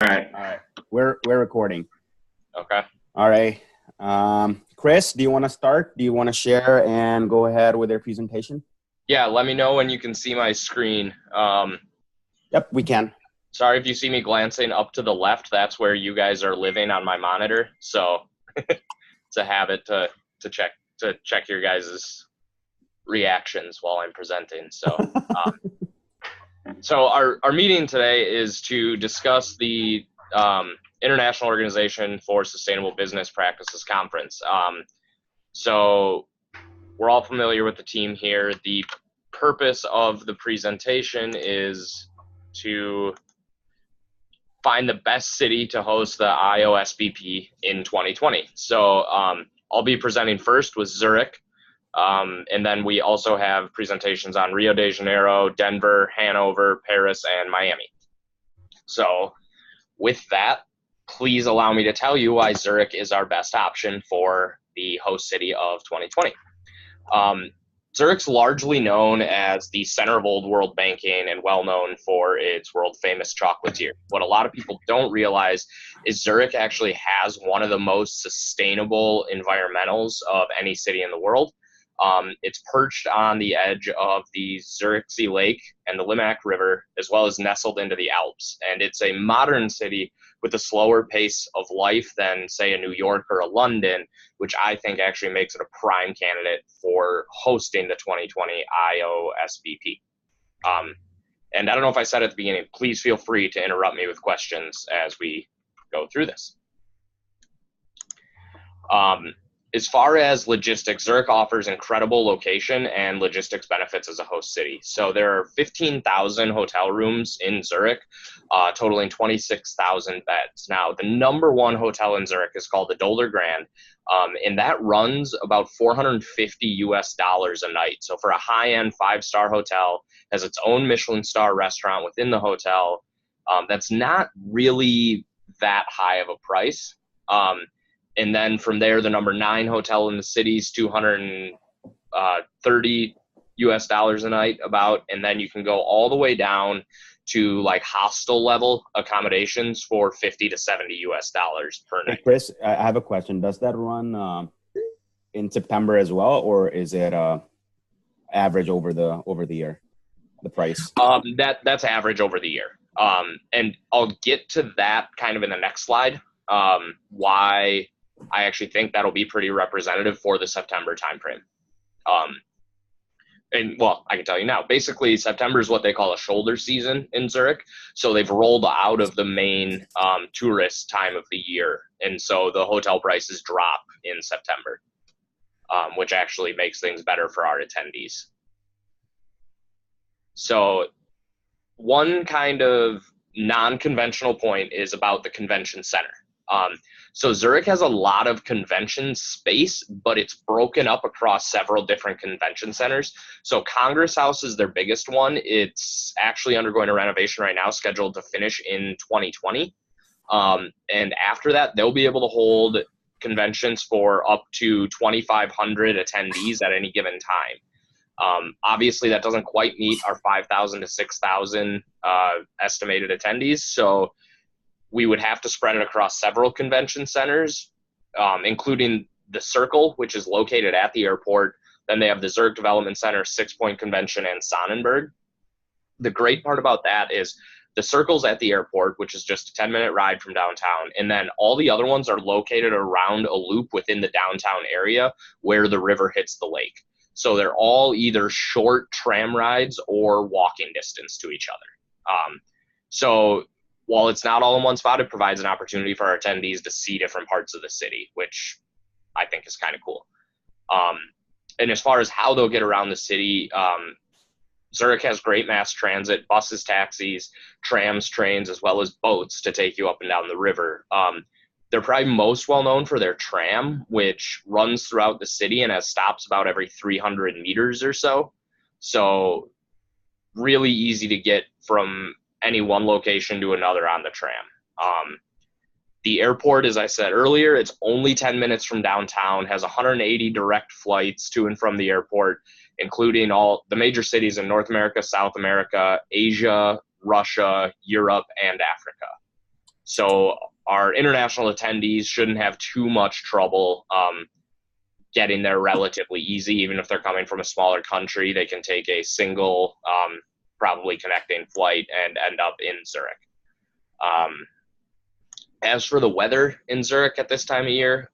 All right. All right. We're recording. Okay. All right. Chris, do you want to start? Do you want to share and go ahead with your presentation? Yeah, let me know when you can see my screen. Yep, we can. Sorry if you see me glancing up to the left. That's where you guys are living on my monitor. So it's a habit to check your guys' reactions while I'm presenting. So our meeting today is to discuss the International Organization for Sustainable Business Practices Conference. So we're all familiar with the team here. The purpose of the presentation is to find the best city to host the IOSBP in 2020. So I'll be presenting first with Zurich. And then we also have presentations on Rio de Janeiro, Denver, Hanover, Paris, and Miami. So with that, please allow me to tell you why Zurich is our best option for the host city of 2020. Zurich's largely known as the center of old world banking and well known for its world famous chocolatier. What a lot of people don't realize is Zurich actually has one of the most sustainable environmentals of any city in the world. It's perched on the edge of the Zürichsee Lake and the Limmat River, as well as nestled into the Alps. And it's a modern city with a slower pace of life than, say, a New York or a London, which I think actually makes it a prime candidate for hosting the 2020 IOSBP. And I don't know if I said at the beginning, please feel free to interrupt me with questions as we go through this. As far as logistics, Zurich offers incredible location and logistics benefits as a host city. So there are 15,000 hotel rooms in Zurich, totaling 26,000 beds. Now, the number one hotel in Zurich is called the Dolder Grand, and that runs about $450 a night. So for a high-end five-star hotel, has its own Michelin star restaurant within the hotel. That's not really that high of a price. And then from there, the number 9 hotel in the city is $230 a night about, and then you can go all the way down to like hostel level accommodations for $50 to $70 per night. Hey, Chris, I have a question. Does that run in September as well, or is it average over the year, the price? That's average over the year. And I'll get to that kind of in the next slide. Why I actually think that'll be pretty representative for the September timeframe. And well, I can tell you now, basically September is what they call a shoulder season in Zurich. So they've rolled out of the main tourist time of the year. And so the hotel prices drop in September, which actually makes things better for our attendees. So one kind of non-conventional point is about the convention center. So Zurich has a lot of convention space, but it's broken up across several different convention centers. So Congress House is their biggest one. It's actually undergoing a renovation right now, scheduled to finish in 2020. And after that, they'll be able to hold conventions for up to 2,500 attendees at any given time. Obviously, that doesn't quite meet our 5,000 to 6,000 estimated attendees. So we would have to spread it across several convention centers, including the Circle, which is located at the airport. Then they have the Zurich Development Center, Six Point Convention, and Sonnenberg. The great part about that is the Circle's at the airport, which is just a 10-minute ride from downtown. And then all the other ones are located around a loop within the downtown area where the river hits the lake. So they're all either short tram rides or walking distance to each other. So while it's not all in one spot, it provides an opportunity for our attendees to see different parts of the city, which I think is kind of cool. And as far as how they'll get around the city, Zurich has great mass transit, buses, taxis, trams, trains, as well as boats to take you up and down the river. They're probably most well known for their tram, which runs throughout the city and has stops about every 300 meters or so. So really easy to get from any one location to another on the tram. The airport, as I said earlier, it's only 10 minutes from downtown, has 180 direct flights to and from the airport, including all the major cities in North America, South America, Asia, Russia, Europe, and Africa. So our international attendees shouldn't have too much trouble getting there relatively easy. Even if they're coming from a smaller country, they can take a single, probably connecting flight and end up in Zurich. As for the weather in Zurich at this time of year,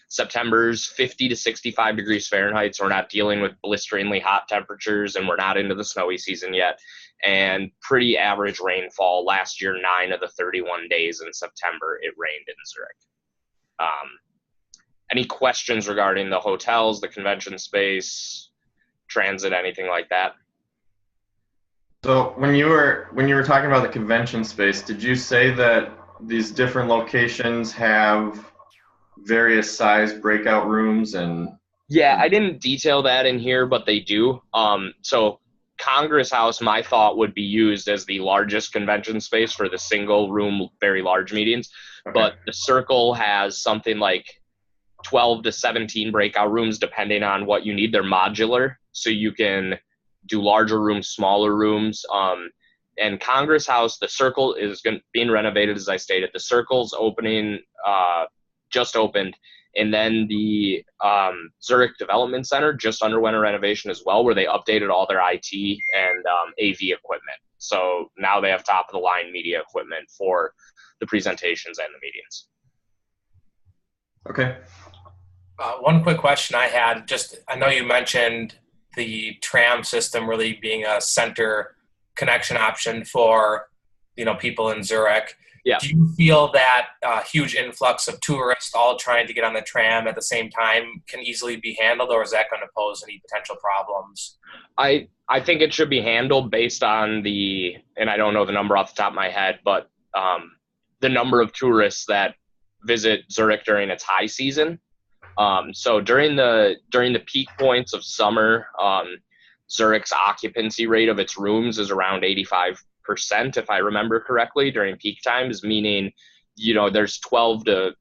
September's 50 to 65 degrees Fahrenheit, so we're not dealing with blisteringly hot temperatures, and we're not into the snowy season yet, and pretty average rainfall. Last year, 9 of the 31 days in September, it rained in Zurich. Any questions regarding the hotels, the convention space, transit, anything like that? So when you were talking about the convention space, did you say that these different locations have various size breakout rooms? And yeah, I didn't detail that in here, but they do. So Congress House, my thought, would be used as the largest convention space for the single room, very large meetings. Okay. But the Circle has something like 12 to 17 breakout rooms, depending on what you need. They're modular, so you can do larger rooms, smaller rooms. And Congress House, the Circle is being renovated, as I stated. The Circle's opening, just opened. And then the Zurich Development Center just underwent a renovation as well, where they updated all their IT and AV equipment. So now they have top-of-the-line media equipment for the presentations and the meetings. Okay. One quick question I had, I know you mentioned the tram system really being a center connection option for, people in Zurich. Yeah. Do you feel that huge influx of tourists all trying to get on the tram at the same time can easily be handled, or is that going to pose any potential problems? I think it should be handled based on and I don't know the number off the top of my head, but the number of tourists that visit Zurich during its high season. So during the peak points of summer, Zurich's occupancy rate of its rooms is around 85%, if I remember correctly, during peak times, meaning, there's 12 to,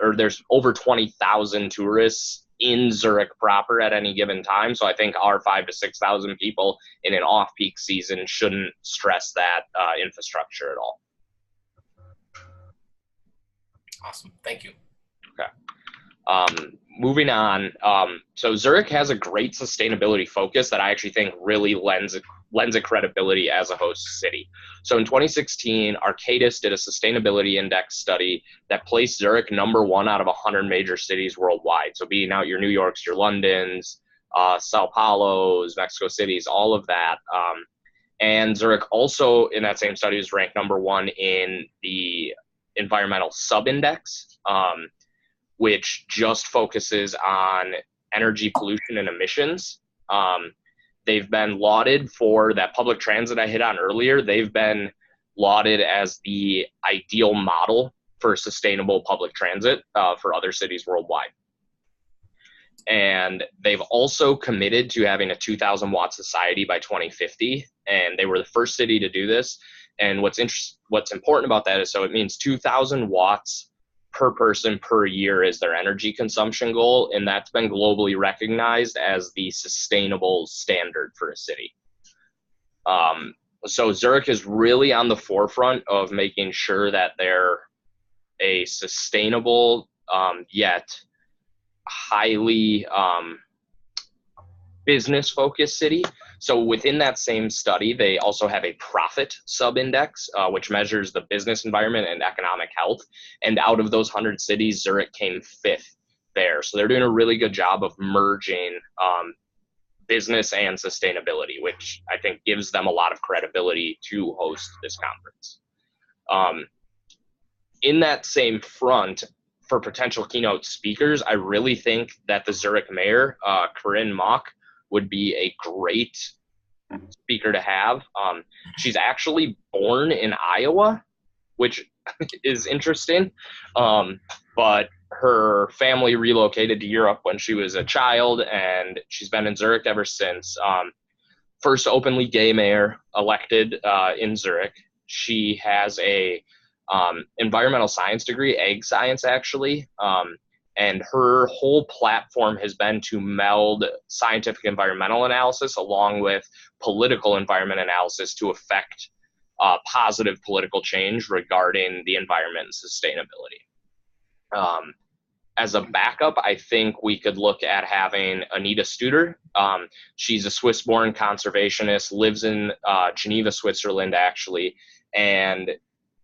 or there's over 20,000 tourists in Zurich proper at any given time. So I think our 5,000 to 6,000 people in an off-peak season shouldn't stress that infrastructure at all. Awesome. Thank you. Okay. Moving on. So Zurich has a great sustainability focus that I actually think really lends it credibility as a host city. So in 2016, Arcadis did a sustainability index study that placed Zurich #1 out of 100 major cities worldwide. So beating out your New Yorks, your Londons, Sao Paulos, Mexico cities, all of that. And Zurich also in that same study was ranked #1 in the environmental sub-index, which just focuses on energy pollution and emissions. They've been lauded for that public transit I hit on earlier. They've been lauded as the ideal model for sustainable public transit for other cities worldwide. And they've also committed to having a 2,000 watt society by 2050. And they were the first city to do this. And what's important about that is, so it means 2,000 watts per person per year is their energy consumption goal, and that's been globally recognized as the sustainable standard for a city. So Zurich is really on the forefront of making sure that they're a sustainable yet highly business-focused city. So within that same study, they also have a profit sub-index, which measures the business environment and economic health. And out of those 100 cities, Zurich came 5th there. So they're doing a really good job of merging business and sustainability, which I think gives them a lot of credibility to host this conference. In that same front, for potential keynote speakers, I really think that the Zurich mayor, Corinne Mock, would be a great speaker to have. She's actually born in Iowa, which is interesting, but her family relocated to Europe when she was a child, and she's been in Zurich ever since. First openly gay mayor elected in Zurich. She has a environmental science degree, ag science actually, and her whole platform has been to meld scientific environmental analysis along with political environment analysis to affect positive political change regarding the environment and sustainability. As a backup, I think we could look at having Anita Studer. She's a Swiss-born conservationist, lives in Geneva, Switzerland, actually. And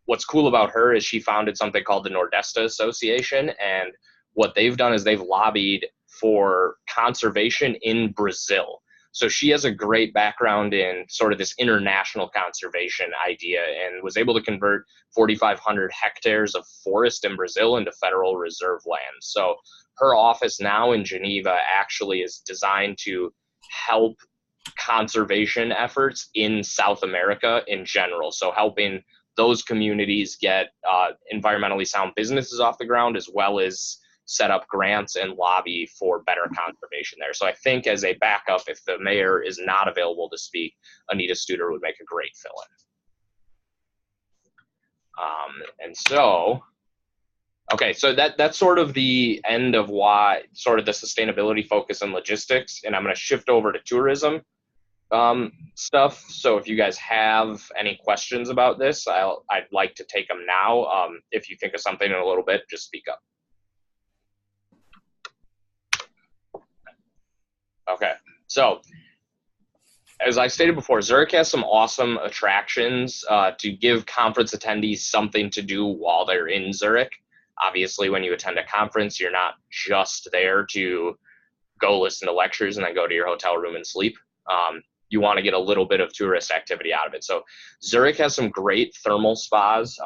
what's cool about her is she founded something called the Nordesta Association. And what they've done is they've lobbied for conservation in Brazil. So she has a great background in sort of this international conservation idea and was able to convert 4,500 hectares of forest in Brazil into federal reserve land. So her office now in Geneva actually is designed to help conservation efforts in South America in general. So helping those communities get environmentally sound businesses off the ground, as well as set up grants and lobby for better conservation there. So I think as a backup, if the mayor is not available to speak, Anita Studer would make a great fill-in. So that's sort of the end of why sort of the sustainability focus and logistics, and I'm going to shift over to tourism stuff. So if you guys have any questions about this, I'd like to take them now. If you think of something in a little bit, just speak up. Okay, so as I stated before, Zurich has some awesome attractions to give conference attendees something to do while they're in Zurich. Obviously, when you attend a conference, you're not just there to go listen to lectures and then go to your hotel room and sleep. You want to get a little bit of tourist activity out of it. So Zurich has some great thermal spas.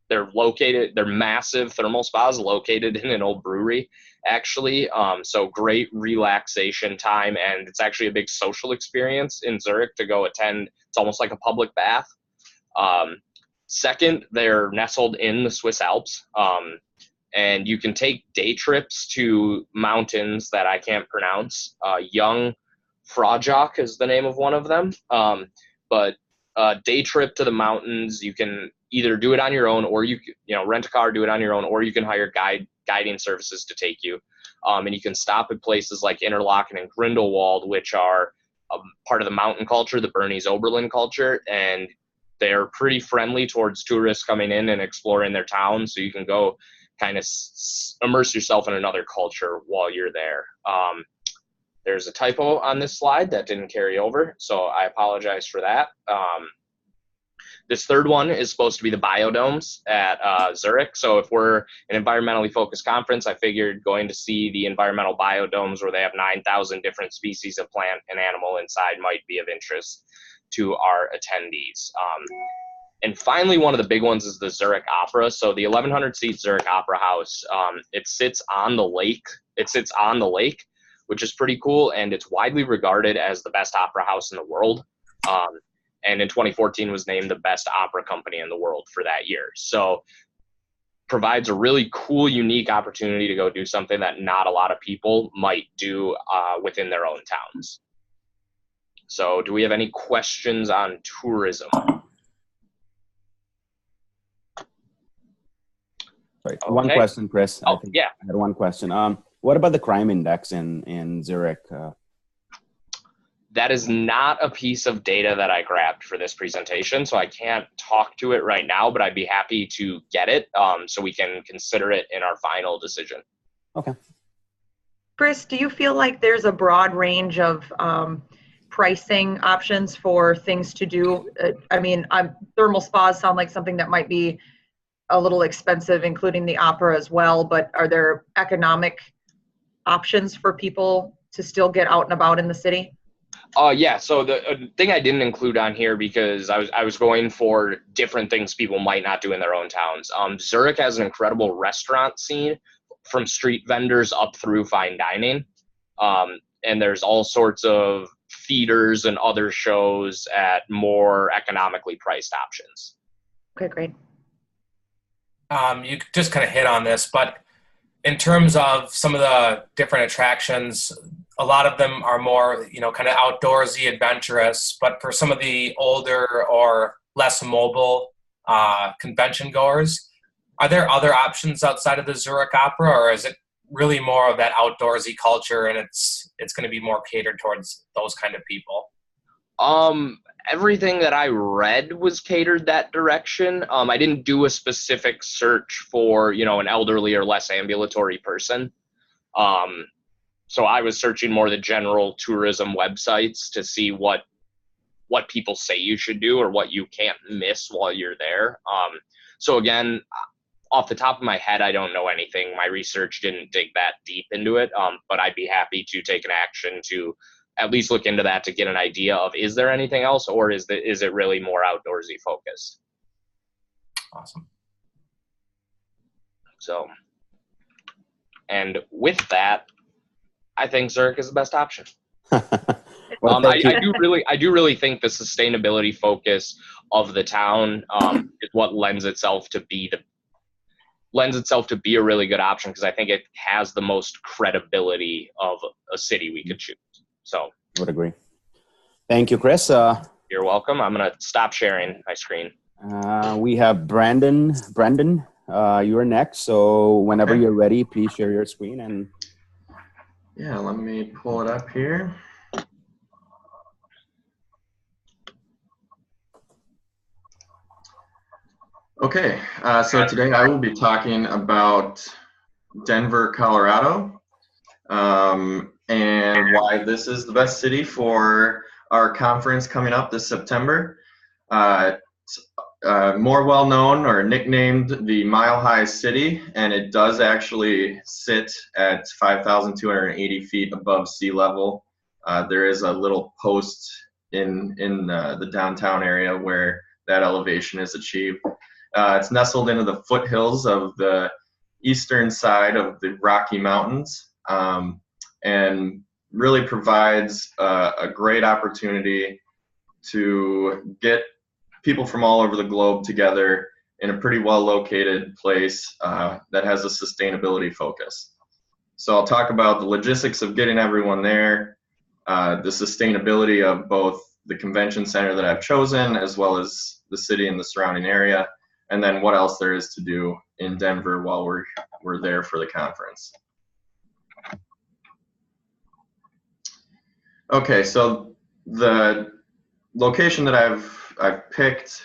They're massive thermal spas located in an old brewery, actually. So great relaxation time, and it's actually a big social experience in Zurich to go attend. It's almost like a public bath. Second, they're nestled in the Swiss Alps, and you can take day trips to mountains that I can't pronounce. Young Frajak is the name of one of them. But day trip to the mountains, you can either do it on your own, or you rent a car, do it on your own, or you can hire guiding services to take you. And you can stop at places like Interlaken and Grindelwald, which are part of the mountain culture, the Bernese Oberland culture, and they're pretty friendly towards tourists coming in and exploring their town. So you can go kind of immerse yourself in another culture while you're there. There's a typo on this slide that didn't carry over, so I apologize for that. This third one is supposed to be the biodomes at Zurich. So if we're an environmentally focused conference, I figured going to see the environmental biodomes where they have 9,000 different species of plant and animal inside might be of interest to our attendees. And finally, one of the big ones is the Zurich Opera. So the 1,100 seat Zurich Opera House, it sits on the lake. Which is pretty cool, and it's widely regarded as the best opera house in the world. And in 2014 was named the best opera company in the world for that year. So provides a really cool, unique opportunity to go do something that not a lot of people might do within their own towns. So do we have any questions on tourism? Sorry, okay. One question, Chris. Oh, yeah. I had one question. What about the crime index in Zurich? That is not a piece of data that I grabbed for this presentation, so I can't talk to it right now, but I'd be happy to get it so we can consider it in our final decision. Okay. Chris, do you feel like there's a broad range of pricing options for things to do? I mean, thermal spas sound like something that might be a little expensive, including the opera as well, but are there economic options for people to still get out and about in the city? Yeah, so the thing I didn't include on here because I was going for different things people might not do in their own towns. Zurich has an incredible restaurant scene from street vendors up through fine dining. And there's all sorts of theaters and other shows at more economically priced options. Okay, great. You just kind of hit on this, but in terms of some of the different attractions, a lot of them are more, kind of outdoorsy, adventurous, but for some of the older or less mobile convention goers, are there other options outside of the Zurich Opera, or is it really more of that outdoorsy culture and it's going to be more catered towards those kind of people? everything that I read was catered that direction. I didn't do a specific search for, an elderly or less ambulatory person. So I was searching more the general tourism websites to see what people say you should do or what you can't miss while you're there. So again, off the top of my head, I don't know anything. My research didn't dig that deep into it, but I'd be happy to take an action to at least look into that to get an idea of, is there anything else, or is it really more outdoorsy focused? Awesome. So, and with that, I think Zurich is the best option. Well, I do really think the sustainability focus of the town is what lends itself to be a really good option, because I think it has the most credibility of a city we could choose. So would agree. Thank you, Chris. You're welcome. I'm gonna stop sharing my screen. We have Brandon. Brandon, you're next. So whenever you're ready, please share your screen. And yeah, let me pull it up here. Okay, so today I will be talking about Denver, Colorado, and why this is the best city for our conference coming up this September. More well known or nicknamed the Mile High City, and it does actually sit at 5,280 feet above sea level. There is a little post in the downtown area where that elevation is achieved. It's nestled into the foothills of the eastern side of the Rocky Mountains, and really provides a great opportunity to get people from all over the globe together in a pretty well located place that has a sustainability focus. So I'll talk about the logistics of getting everyone there, the sustainability of both the convention center that I've chosen, as well as the city and the surrounding area, and then what else there is to do in Denver while we're there for the conference. Okay, so the location that I've picked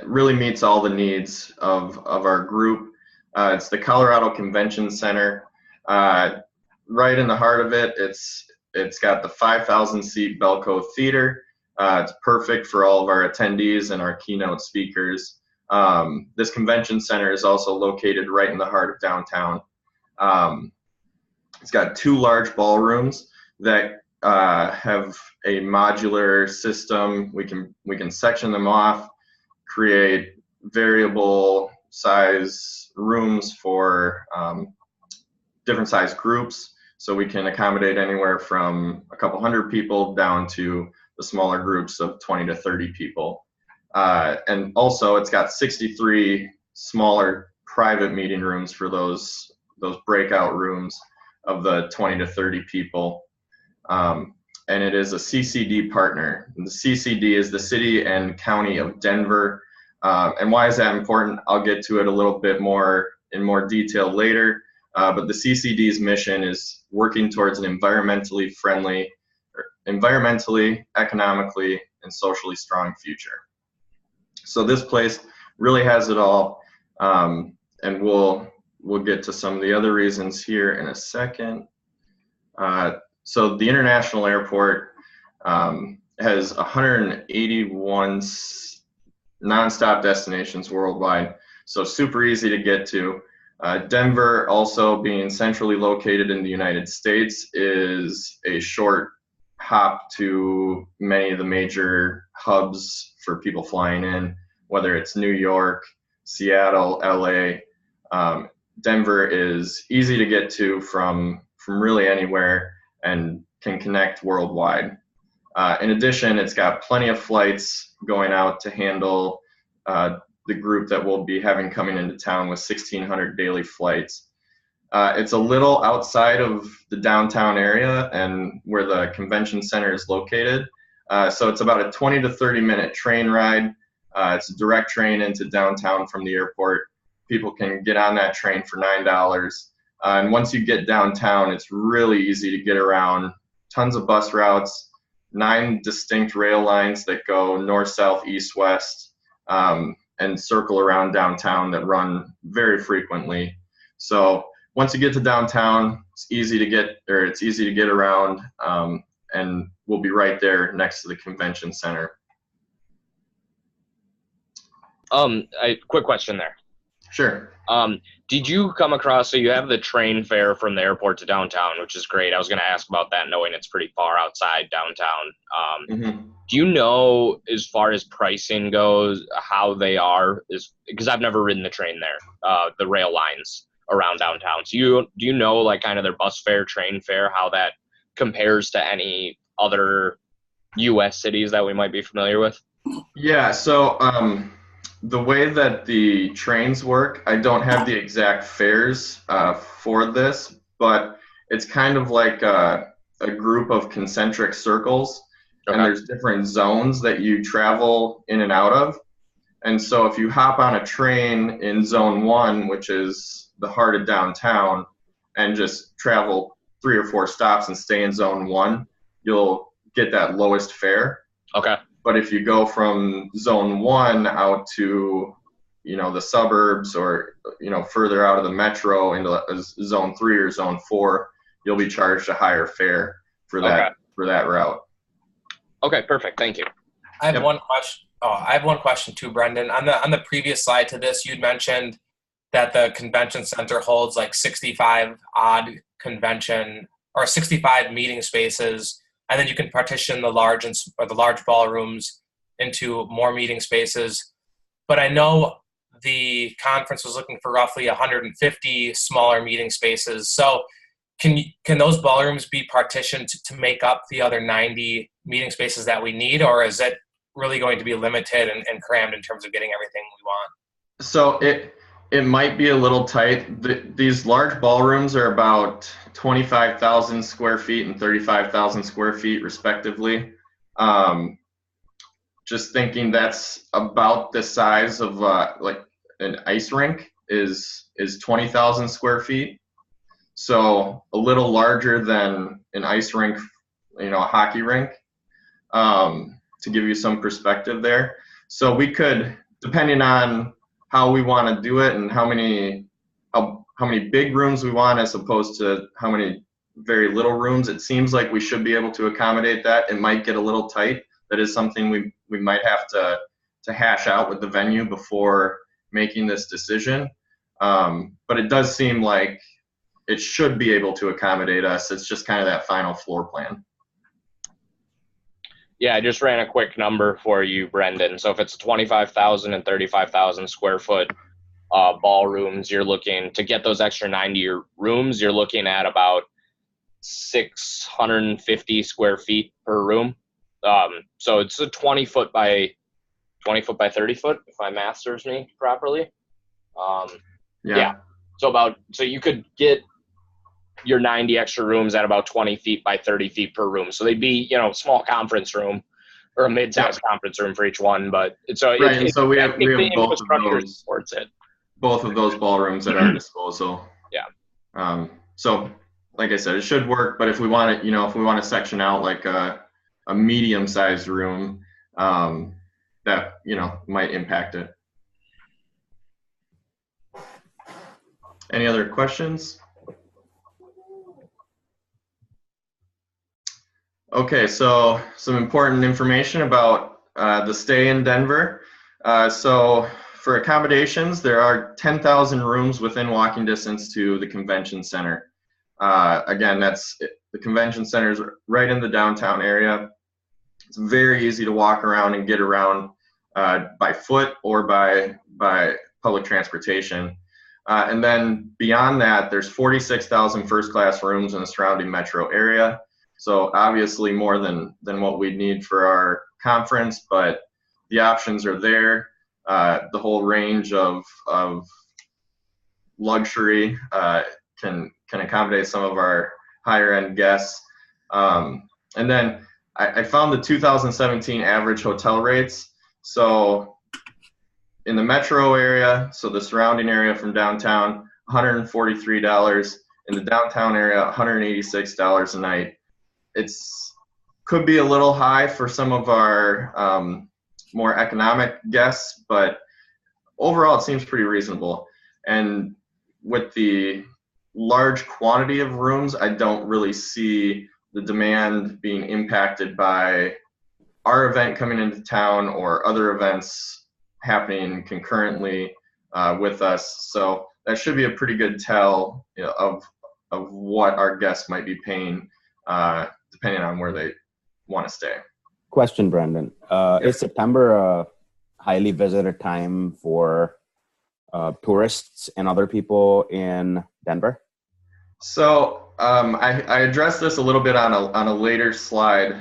really meets all the needs of our group. It's the Colorado Convention Center. Right in the heart of it, it's got the 5,000 seat Belco Theater. It's perfect for all of our attendees and our keynote speakers. This convention center is also located right in the heart of downtown. It's got 2 large ballrooms that have a modular system. We can section them off, create variable size rooms for different size groups. So we can accommodate anywhere from a couple hundred people down to the smaller groups of 20 to 30 people. And also it's got 63 smaller private meeting rooms for those breakout rooms of the 20 to 30 people. And it is a CCD partner. And the CCD is the City and County of Denver. And why is that important? I'll get to it a little bit more in more detail later. But the CCD's mission is working towards an environmentally friendly, economically, and socially strong future. So this place really has it all, and we'll get to some of the other reasons here in a second. So the international airport has 181 nonstop destinations worldwide, so super easy to get to. Denver, also being centrally located in the United States, is a short hop to many of the major hubs for people flying in, whether it's New York, Seattle, LA. Denver is easy to get to from really anywhere and can connect worldwide. In addition, it's got plenty of flights going out to handle the group that we'll be having coming into town with 1,600 daily flights. It's a little outside of the downtown area and where the convention center is located. So it's about a 20 to 30 minute train ride. It's a direct train into downtown from the airport. People can get on that train for $9. And once you get downtown, it's really easy to get around. Tons of bus routes, 9 distinct rail lines that go north, south, east, west, and circle around downtown that run very frequently. So once you get to downtown, it's easy to get around, and we'll be right there next to the convention center. Quick question there. Sure. Did you come across, so you have the train fare from the airport to downtown, which is great. I was going to ask about that, knowing it's pretty far outside downtown. Do you know, as far as pricing goes, how they are? Because I've never ridden the train there, the rail lines around downtown. So do you know, like, kind of their bus fare, train fare, how that compares to any other U.S. cities that we might be familiar with? Yeah, so the way that the trains work, I don't have the exact fares for this, but it's kind of like a group of concentric circles, and there's different zones that you travel in and out of. And so if you hop on a train in zone 1, which is the heart of downtown, and just travel 3 or 4 stops and stay in zone 1, you'll get that lowest fare. Okay. But if you go from zone 1 out to, the suburbs, or, further out of the metro into zone 3 or zone 4, you'll be charged a higher fare for that route. Okay, perfect. Thank you. I have one question. I have one question too, Brendan. On the previous slide to this, you'd mentioned that the convention center holds like 65 odd convention or 65 meeting spaces, and then you can partition the large ballrooms into more meeting spaces. But I know the conference was looking for roughly 150 smaller meeting spaces. So can those ballrooms be partitioned to make up the other 90 meeting spaces that we need, or is it really going to be limited and crammed in terms of getting everything we want? So it might be a little tight. These large ballrooms are about 25,000 square feet and 35,000 square feet respectively. Just thinking that's about the size of like an ice rink is 20,000 square feet. So a little larger than an ice rink, a hockey rink, to give you some perspective there. So we could, depending on how we want to do it and how many big rooms we want as opposed to how many very little rooms, it seems like we should be able to accommodate that. It might get a little tight. That is something we might have to hash out with the venue before making this decision. But it does seem like it should be able to accommodate us. It's just kind of that final floor plan. Yeah, I just ran a quick number for you, Brendan. So if it's 25,000 and 35,000 square foot ballrooms, you're looking to get those extra 90 rooms, you're looking at about 650 square feet per room. So it's a 20 foot by 30 foot, if my math serves me properly. Yeah. So you could get your 90 extra rooms at about 20 feet by 30 feet per room. So they'd be, small conference room or a mid-sized conference room for each one. But so we have both of those ballrooms at our disposal. Yeah. So like I said, it should work. But if we want to section out like a medium-sized room, that might impact it. Any other questions? Okay, so some important information about the stay in Denver. So for accommodations, there are 10,000 rooms within walking distance to the convention center. Again, the convention center is right in the downtown area. It's very easy to walk around and get around by foot or by public transportation. And then beyond that, there's 46,000 first-class rooms in the surrounding metro area. So obviously more than what we'd need for our conference, but the options are there. The whole range of luxury can accommodate some of our higher-end guests. And then I found the 2017 average hotel rates. So in the metro area, so the surrounding area from downtown, $143. In the downtown area, $186 a night. It's could be a little high for some of our more economic guests, but overall it seems pretty reasonable. And with the large quantity of rooms, I don't really see the demand being impacted by our event coming into town or other events happening concurrently with us. So that should be a pretty good tell, you know, of what our guests might be paying, depending on where they want to stay. Question, Brandon. Is September a highly visited time for tourists and other people in Denver? So I addressed this a little bit on a later slide,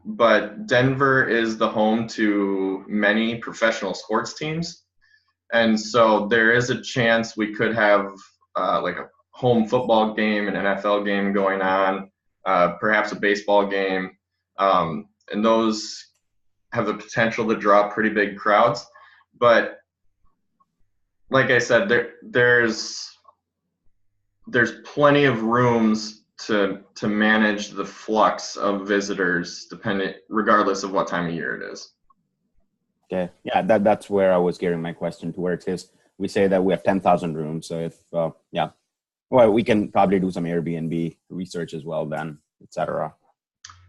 but Denver is the home to many professional sports teams. And so there is a chance we could have like a home football game, an NFL game going on, perhaps a baseball game. And those have the potential to draw pretty big crowds. But like I said, there's plenty of rooms to manage the flux of visitors, regardless of what time of year it is. Okay, yeah, that's where I was gearing my question towards. Is we say that we have 10,000 rooms, so if well, we can probably do some Airbnb research as well, then, etc.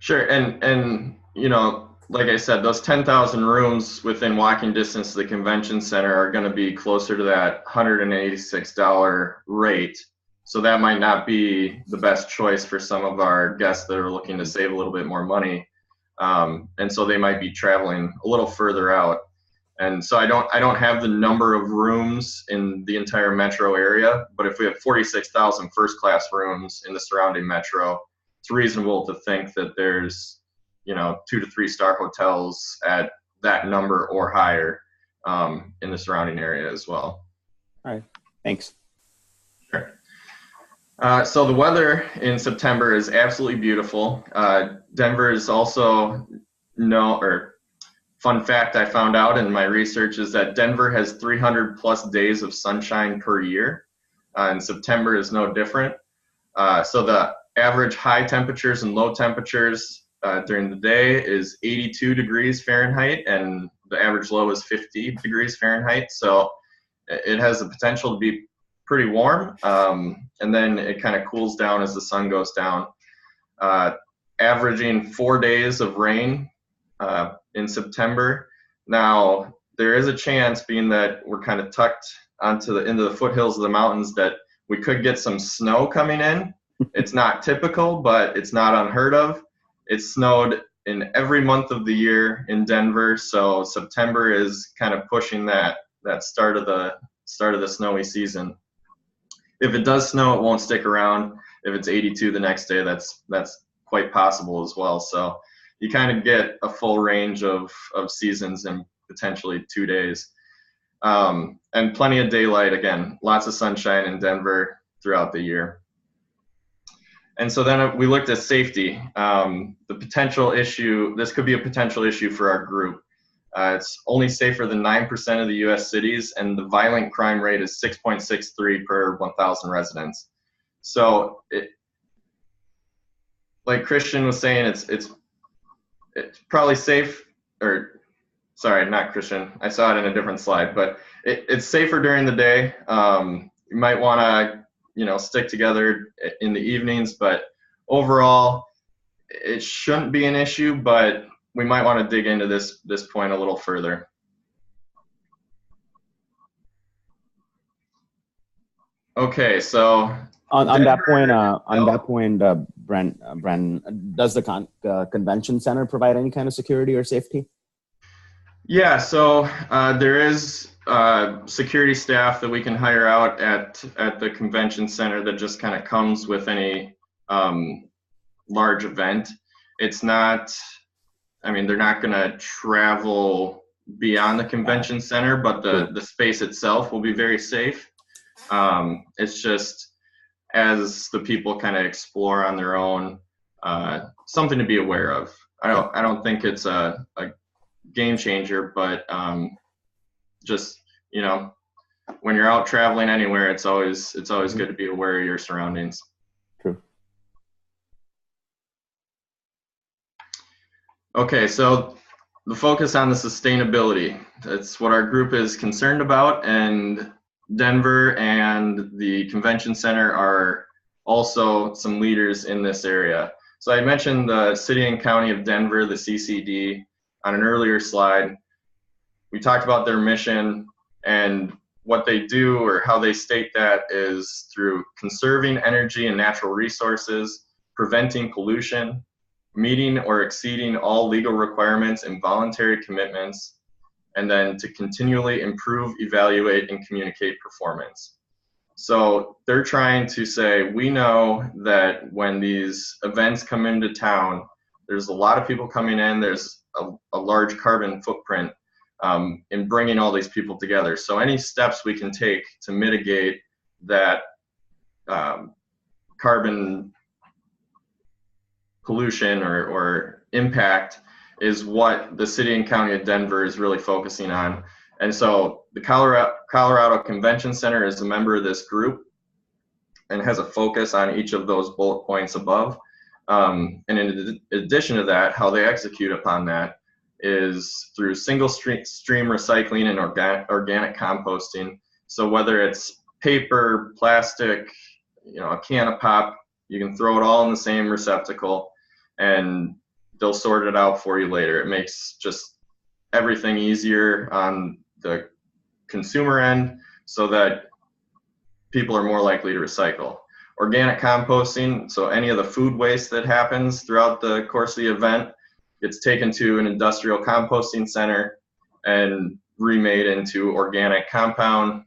Sure, and you know, like I said, those 10,000 rooms within walking distance to the convention center are going to be closer to that $186 rate. So that might not be the best choice for some of our guests that are looking to save a little bit more money. And so they might be traveling a little further out. And so I don't have the number of rooms in the entire metro area, but if we have 46,000 first class rooms in the surrounding metro, it's reasonable to think that there's, you know, 2 to 3 star hotels at that number or higher in the surrounding area as well. All right, thanks. Sure. So the weather in September is absolutely beautiful. Denver is also fun fact I found out in my research is that Denver has 300 plus days of sunshine per year, and September is no different. So the average high temperatures and low temperatures during the day is 82 degrees Fahrenheit, and the average low is 50 degrees Fahrenheit. So it has the potential to be pretty warm, and then it kind of cools down as the sun goes down, averaging 4 days of rain in September. Now, there is a chance, being that we're kind of tucked into the foothills of the mountains, that we could get some snow coming in. It's not typical, but it's not unheard of. It snowed in every month of the year in Denver, so September is kind of pushing that start of the snowy season. If it does snow, it won't stick around. If it's 82 the next day, that's quite possible as well. So you kind of get a full range of seasons in potentially 2 days. And plenty of daylight, again, lots of sunshine in Denver throughout the year. And so then we looked at safety. The potential issue, this could be a potential issue for our group. It's only safer than 9% of the U.S. cities, and the violent crime rate is 6.63 per 1,000 residents. So, like Christian was saying, it's probably safe, or sorry, not Christian. I saw it in a different slide, but it's safer during the day. You might want to, you know, stick together in the evenings, but overall, it shouldn't be an issue, but we might want to dig into this point a little further. Okay, so on that point, Brandon, does the convention center provide any kind of security or safety? Yeah, so there is security staff that we can hire out at the convention center that just kind of comes with any large event. It's not, I mean, they're not going to travel beyond the convention center, but the space itself will be very safe. It's just, as the people kind of explore on their own, something to be aware of. I don't think it's a game changer, but just, you know, when you're out traveling anywhere, it's always good to be aware of your surroundings. True. Okay, so the focus on the sustainability. That's what our group is concerned about, and Denver and the convention center are also some leaders in this area. So I mentioned the City and County of Denver, the CCD, on an earlier slide. We talked about their mission, and what they do or how they state that is through conserving energy and natural resources, preventing pollution, meeting or exceeding all legal requirements and voluntary commitments, and then to continually improve, evaluate, and communicate performance. So they're trying to say, we know that when these events come into town, there's a lot of people coming in, there's a large carbon footprint in bringing all these people together. So any steps we can take to mitigate that carbon pollution or impact is what the City and County of Denver is really focusing on. And so the Colorado Convention Center is a member of this group and has a focus on each of those bullet points above. And in addition to that, how they execute upon that is through single stream recycling and organic composting. So whether it's paper, plastic, a can of pop, you can throw it all in the same receptacle and they'll sort it out for you later. It makes just everything easier on the consumer end so that people are more likely to recycle. Organic composting, so any of the food waste that happens throughout the course of the event gets taken to an industrial composting center and remade into organic compound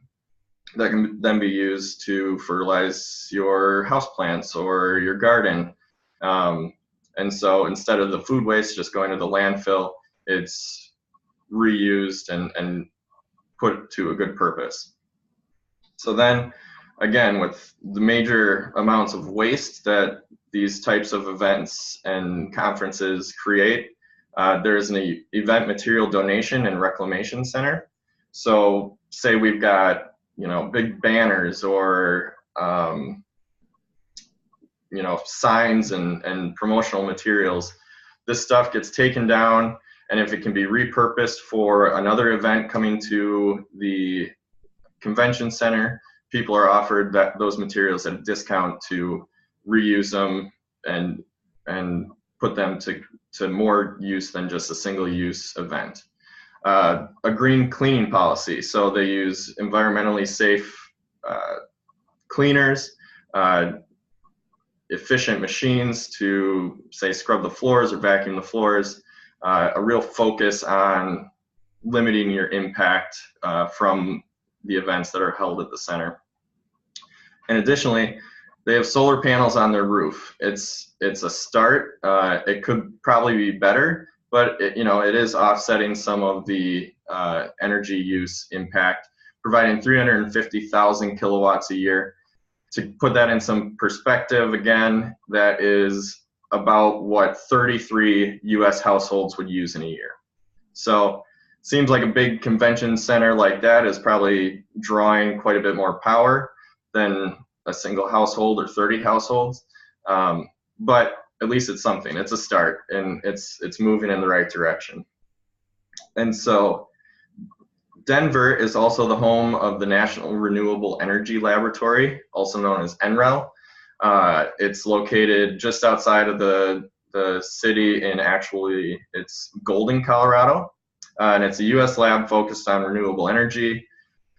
that can then be used to fertilize your houseplants or your garden. And so instead of the food waste just going to the landfill, it's reused and put to a good purpose. So then, again, with the major amounts of waste that these types of events and conferences create, there's an event material donation and reclamation center. So say we've got, big banners or, signs and promotional materials. This stuff gets taken down, and if it can be repurposed for another event coming to the convention center, people are offered those materials at a discount to reuse them and put them to more use than just a single-use event. A green cleaning policy, so they use environmentally safe cleaners, efficient machines to, say, scrub the floors or vacuum the floors, a real focus on limiting your impact from the events that are held at the center. And additionally, they have solar panels on their roof. It's a start. It could probably be better, but it is offsetting some of the energy use impact, providing 350,000 kilowatts a year. To put that in some perspective, again, that is about what 33 US households would use in a year. So seems like a big convention center like that is probably drawing quite a bit more power than a single household or 30 households. But at least it's something. It's a start, and it's moving in the right direction. And so Denver is also the home of the National Renewable Energy Laboratory, also known as NREL. It's located just outside of the city in it's Golden, Colorado. And it's a US lab focused on renewable energy.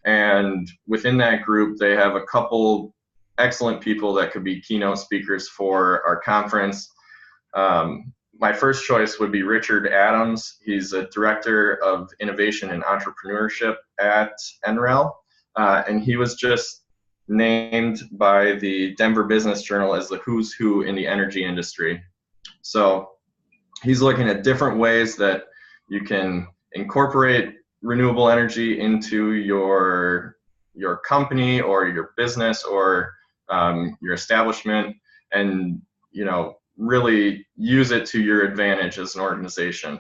And within that group, they have a couple excellent people that could be keynote speakers for our conference. My first choice would be Richard Adams. He's a director of innovation and entrepreneurship at NREL, and he was just named by the Denver Business Journal as the who's who in the energy industry. So he's looking at different ways that you can incorporate renewable energy into your company or your business or your establishment, and really use it to your advantage as an organization.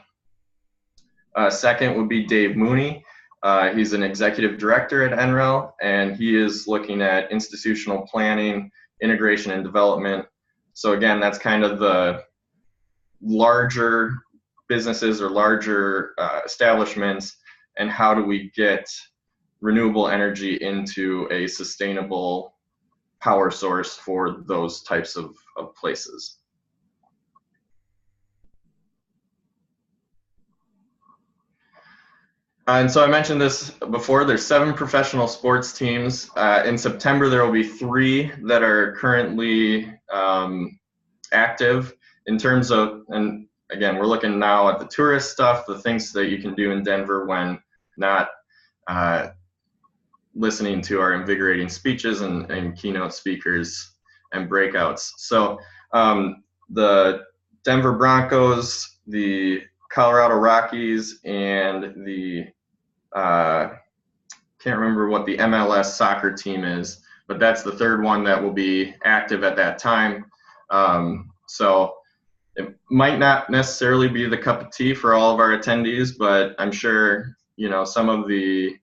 Second would be Dave Mooney. He's an executive director at NREL, and he is looking at institutional planning, integration, and development. So again, that's kind of the larger businesses or larger establishments, and how do we get renewable energy into a sustainable power source for those types of places. And so I mentioned this before, there's 7 professional sports teams. In September, there will be 3 that are currently active in terms of, and again, we're looking now at the tourist stuff, the things that you can do in Denver when not listening to our invigorating speeches and keynote speakers and breakouts. So the Denver Broncos, the Colorado Rockies, and the can't remember what the MLS soccer team is, but that's the 3rd one that will be active at that time. So it might not necessarily be the cup of tea for all of our attendees, but I'm sure, you know, some of the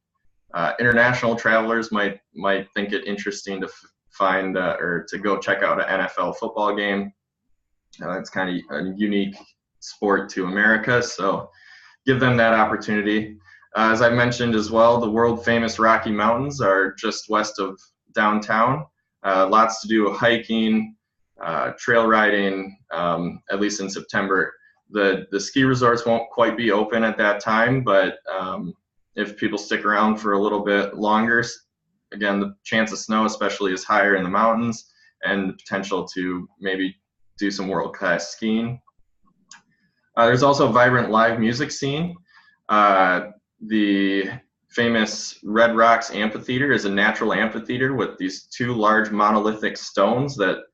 international travelers might think it interesting to find or to go check out an NFL football game. It's kind of a unique sport to America, so give them that opportunity. As I mentioned as well, the world famous Rocky Mountains are just west of downtown. Lots to do with hiking, trail riding, at least in September. The ski resorts won't quite be open at that time, but if people stick around for a little bit longer, again, the chance of snow especially is higher in the mountains, and the potential to maybe do some world-class skiing. There's also a vibrant live music scene. The famous Red Rocks Amphitheater is a natural amphitheater with these 2 large monolithic stones that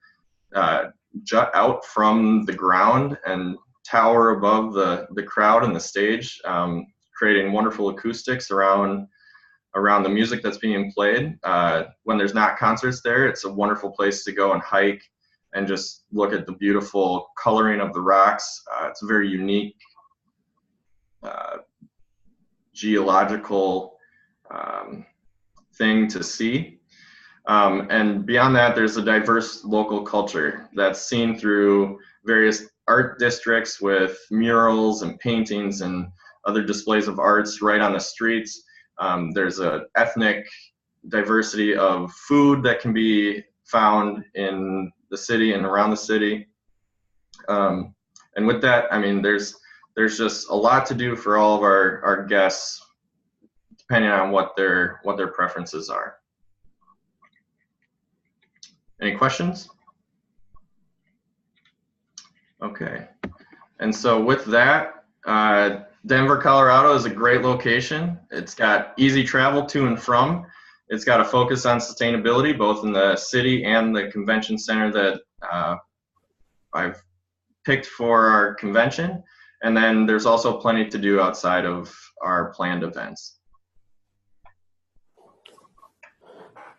jut out from the ground and tower above the crowd and the stage, creating wonderful acoustics around the music that's being played. When there's not concerts there, it's a wonderful place to go and hike and just look at the beautiful coloring of the rocks. It's a very unique geological thing to see. And beyond that, there's a diverse local culture that's seen through various art districts with murals and paintings and other displays of arts right on the streets. There's an ethnic diversity of food that can be found in the city and around the city. And with that, I mean, there's just a lot to do for all of our guests, depending on what their preferences are. Any questions? Okay. And so with that, Denver, Colorado is a great location. It's got easy travel to and from. It's got a focus on sustainability, both in the city and the convention center that I've picked for our convention. And then there's also plenty to do outside of our planned events.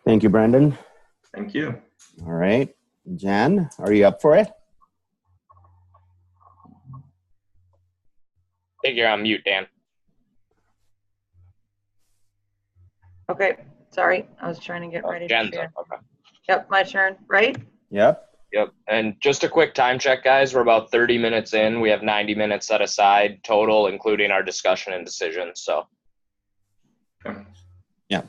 Thank you, Brandon. Thank you. All right. Jan, are you up for it? I think you're on mute, Dan. Okay, sorry. I was trying to get ready to Jan's share. up. Okay. Yep, my turn, right? Yep. Yep. And just a quick time check, guys. We're about 30 minutes in. We have 90 minutes set aside total, including our discussion and decisions. So. Yeah.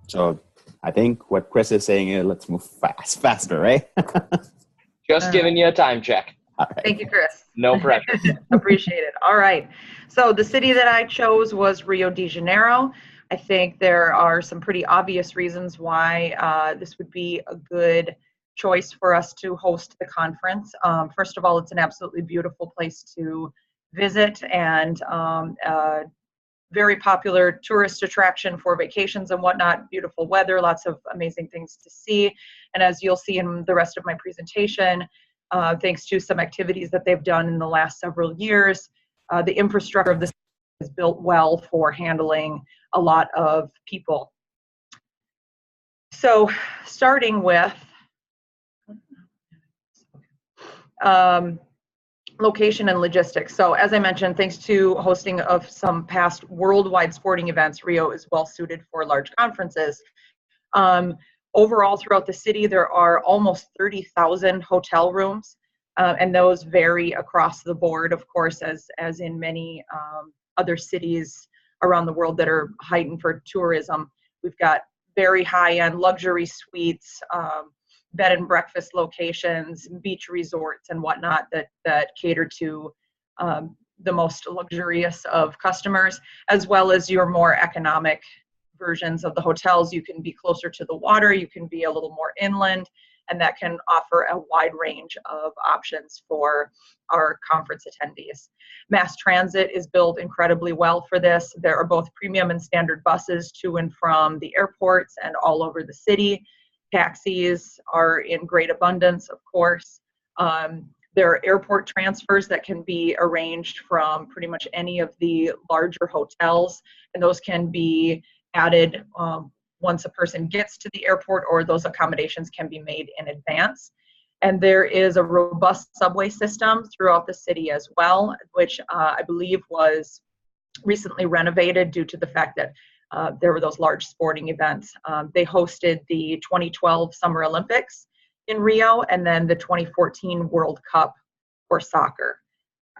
So I think what Chris is saying is let's move faster, right? Just giving you a time check. All right. Thank you, Chris. No pressure. Appreciate it. All right. So the city that I chose was Rio de Janeiro. I think there are some pretty obvious reasons why this would be a good choice for us to host the conference. First of all, it's an absolutely beautiful place to visit and a very popular tourist attraction for vacations and whatnot. Beautiful weather, lots of amazing things to see. And as you'll see in the rest of my presentation, thanks to some activities that they've done in the last several years, the infrastructure of the city is built well for handling a lot of people. So starting with location and logistics. So as I mentioned, thanks to hosting of some past worldwide sporting events, Rio is well suited for large conferences. Overall, throughout the city, there are almost 30,000 hotel rooms. And those vary across the board, of course, as in many other cities around the world that are heightened for tourism. We've got very high-end luxury suites, bed and breakfast locations, beach resorts and whatnot that cater to the most luxurious of customers, as well as your more economic versions of the hotels. You can be closer to the water, you can be a little more inland, and that can offer a wide range of options for our conference attendees. Mass transit is built incredibly well for this. There are both premium and standard buses to and from the airports and all over the city. Taxis are in great abundance, of course. There are airport transfers that can be arranged from pretty much any of the larger hotels, and those can be added once a person gets to the airport, or those accommodations can be made in advance. And there is a robust subway system throughout the city as well, which I believe was recently renovated due to the fact that there were those large sporting events. They hosted the 2012 Summer Olympics in Rio, and then the 2014 World Cup for soccer.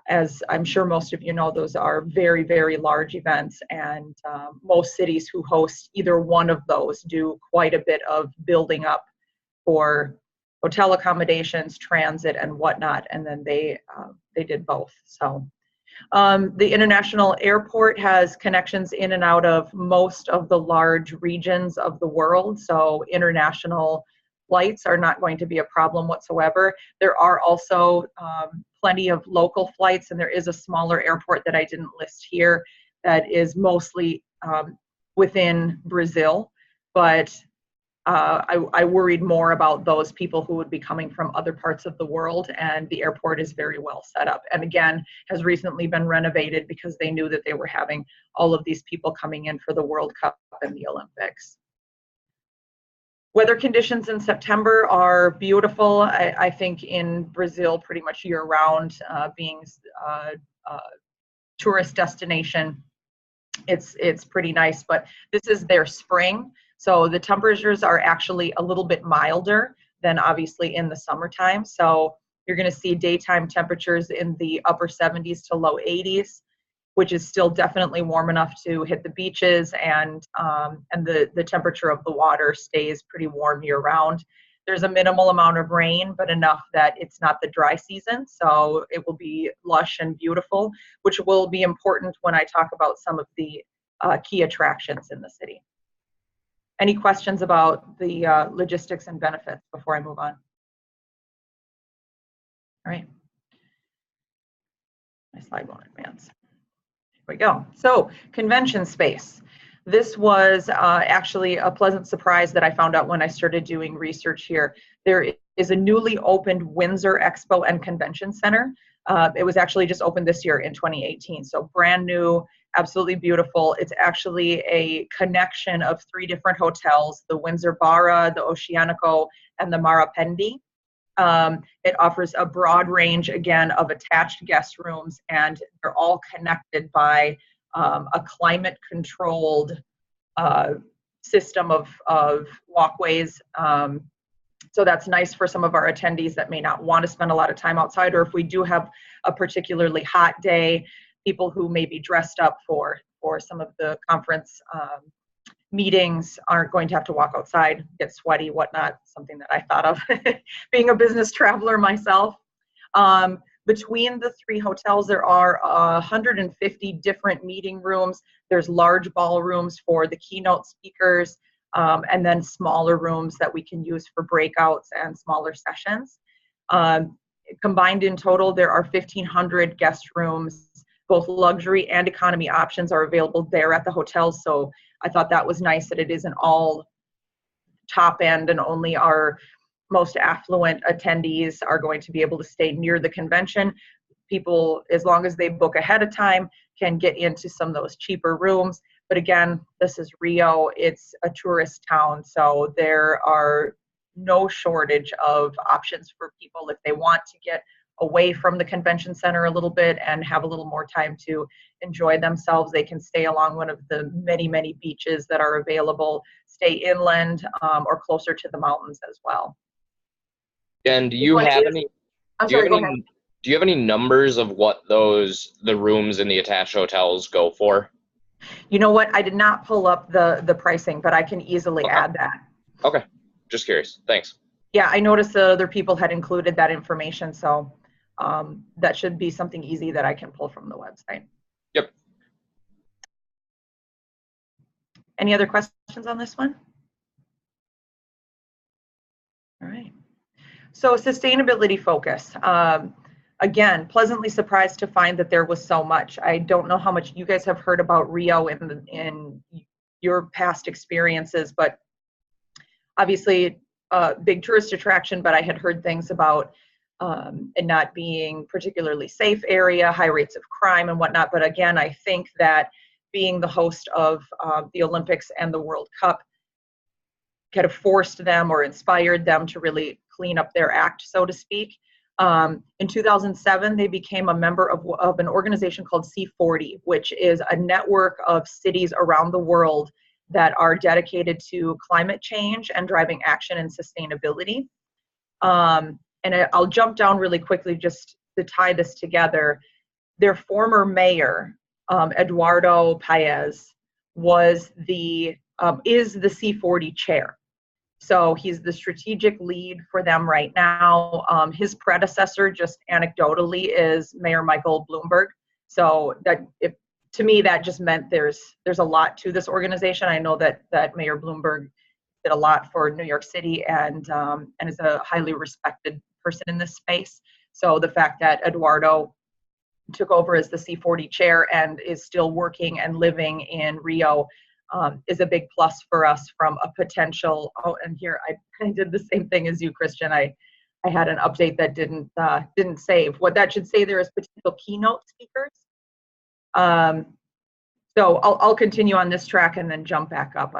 As I'm sure most of you know, those are very, very large events, and most cities who host either one of those do quite a bit of building up for hotel accommodations, transit, and whatnot, and then they did both. So the international airport has connections in and out of most of the large regions of the world, so international flights are not going to be a problem whatsoever. There are also plenty of local flights, and there is a smaller airport that I didn't list here that is mostly within Brazil, but I worried more about those people who would be coming from other parts of the world, and the airport is very well set up, and again has recently been renovated because they knew that they were having all of these people coming in for the World Cup and the Olympics. Weather conditions in September are beautiful. I think in Brazil pretty much year-round, being a tourist destination, it's pretty nice, but this is their spring. So the temperatures are actually a little bit milder than obviously in the summertime. So you're going to see daytime temperatures in the upper 70s to low 80s, which is still definitely warm enough to hit the beaches, and the temperature of the water stays pretty warm year round. There's a minimal amount of rain, but enough that it's not the dry season, so it will be lush and beautiful, which will be important when I talk about some of the key attractions in the city. Any questions about the logistics and benefits before I move on? All right. My slide won't advance. Here we go. So convention space. This was actually a pleasant surprise that I found out when I started doing research here. There is a newly opened Windsor Expo and Convention Center. It was actually just opened this year in 2018, so brand new, absolutely beautiful. It's actually a connection of 3 different hotels, the Windsor Barra, the Oceanico, and the Marapendi. It offers a broad range, again, of attached guest rooms, and they're all connected by a climate-controlled system of walkways. So that's nice for some of our attendees that may not want to spend a lot of time outside, or if we do have a particularly hot day, people who may be dressed up for some of the conference meetings aren't going to have to walk outside, get sweaty, whatnot, something that I thought of being a business traveler myself. Between the 3 hotels, there are 150 different meeting rooms. There's large ballrooms for the keynote speakers, and then smaller rooms that we can use for breakouts and smaller sessions. Combined in total, there are 1,500 guest rooms. Both luxury and economy options are available there at the hotels, so I thought that was nice that it isn't all top end and only our most affluent attendees are going to be able to stay near the convention. People, as long as they book ahead of time, can get into some of those cheaper rooms. But again, this is Rio, it's a tourist town, so there are no shortage of options for people if they want to get away from the convention center a little bit and have a little more time to enjoy themselves. They can stay along one of the many, many beaches that are available, stay inland or closer to the mountains as well. And do you have any? I'm Do you sorry, have go ahead. any do you have any numbers of what the rooms in the attached hotels go for? You know what? I did not pull up the pricing, but I can easily Okay. add that. Okay. Just curious. Thanks. Yeah, I noticed the other people had included that information, so that should be something easy that I can pull from the website. Yep. Any other questions on this one? All right. So sustainability focus. Again, pleasantly surprised to find that there was so much. I don't know how much you guys have heard about Rio in your past experiences, but obviously a big tourist attraction, but I had heard things about it not being particularly safe area, high rates of crime and whatnot. But again, I think that being the host of the Olympics and the World Cup kind of forced them or inspired them to really clean up their act, so to speak. In 2007, they became a member of an organization called C40, which is a network of cities around the world that are dedicated to climate change and driving action and sustainability. And I'll jump down really quickly just to tie this together. Their former mayor, Eduardo Paez, is the C40 chair. So he's the strategic lead for them right now. His predecessor, just anecdotally, is Mayor Michael Bloomberg. So to me, that just meant there's a lot to this organization. I know that Mayor Bloomberg did a lot for New York City and is a highly respected person in this space. So the fact that Eduardo took over as the C40 chair and is still working and living in Rio is a big plus for us from a potential. Oh, and here I did the same thing as you, Christian. I had an update that didn't save. What that should say there is potential keynote speakers. So I'll continue on this track and then jump back up.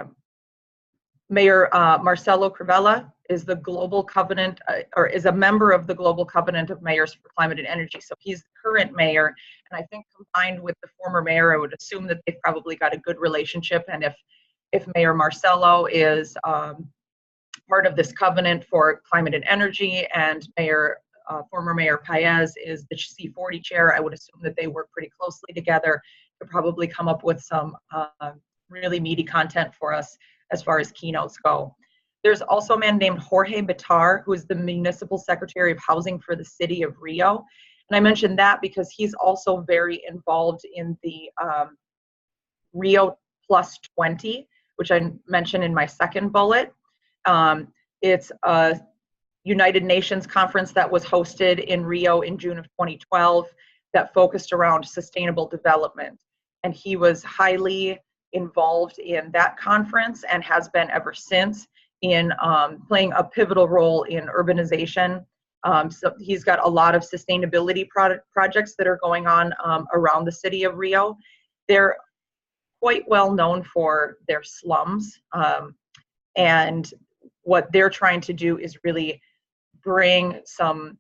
Mayor Marcelo Crivella is the Global Covenant, or is a member of the Global Covenant of Mayors for Climate and Energy. So he's the current mayor, and I think combined with the former mayor, I would assume that they've probably got a good relationship. And if Mayor Marcelo is part of this covenant for climate and energy, and former Mayor Paez is the C40 chair, I would assume that they work pretty closely together to probably come up with some really meaty content for us as far as keynotes go. There's also a man named Jorge Bitar, who is the Municipal Secretary of Housing for the City of Rio. And I mentioned that because he's also very involved in the Rio Plus 20, which I mentioned in my second bullet. It's a United Nations conference that was hosted in Rio in June of 2012 that focused around sustainable development. And he was highly involved in that conference and has been ever since in playing a pivotal role in urbanization. So he's got a lot of sustainability projects that are going on around the city of Rio. They're quite well known for their slums, and what they're trying to do is really bring some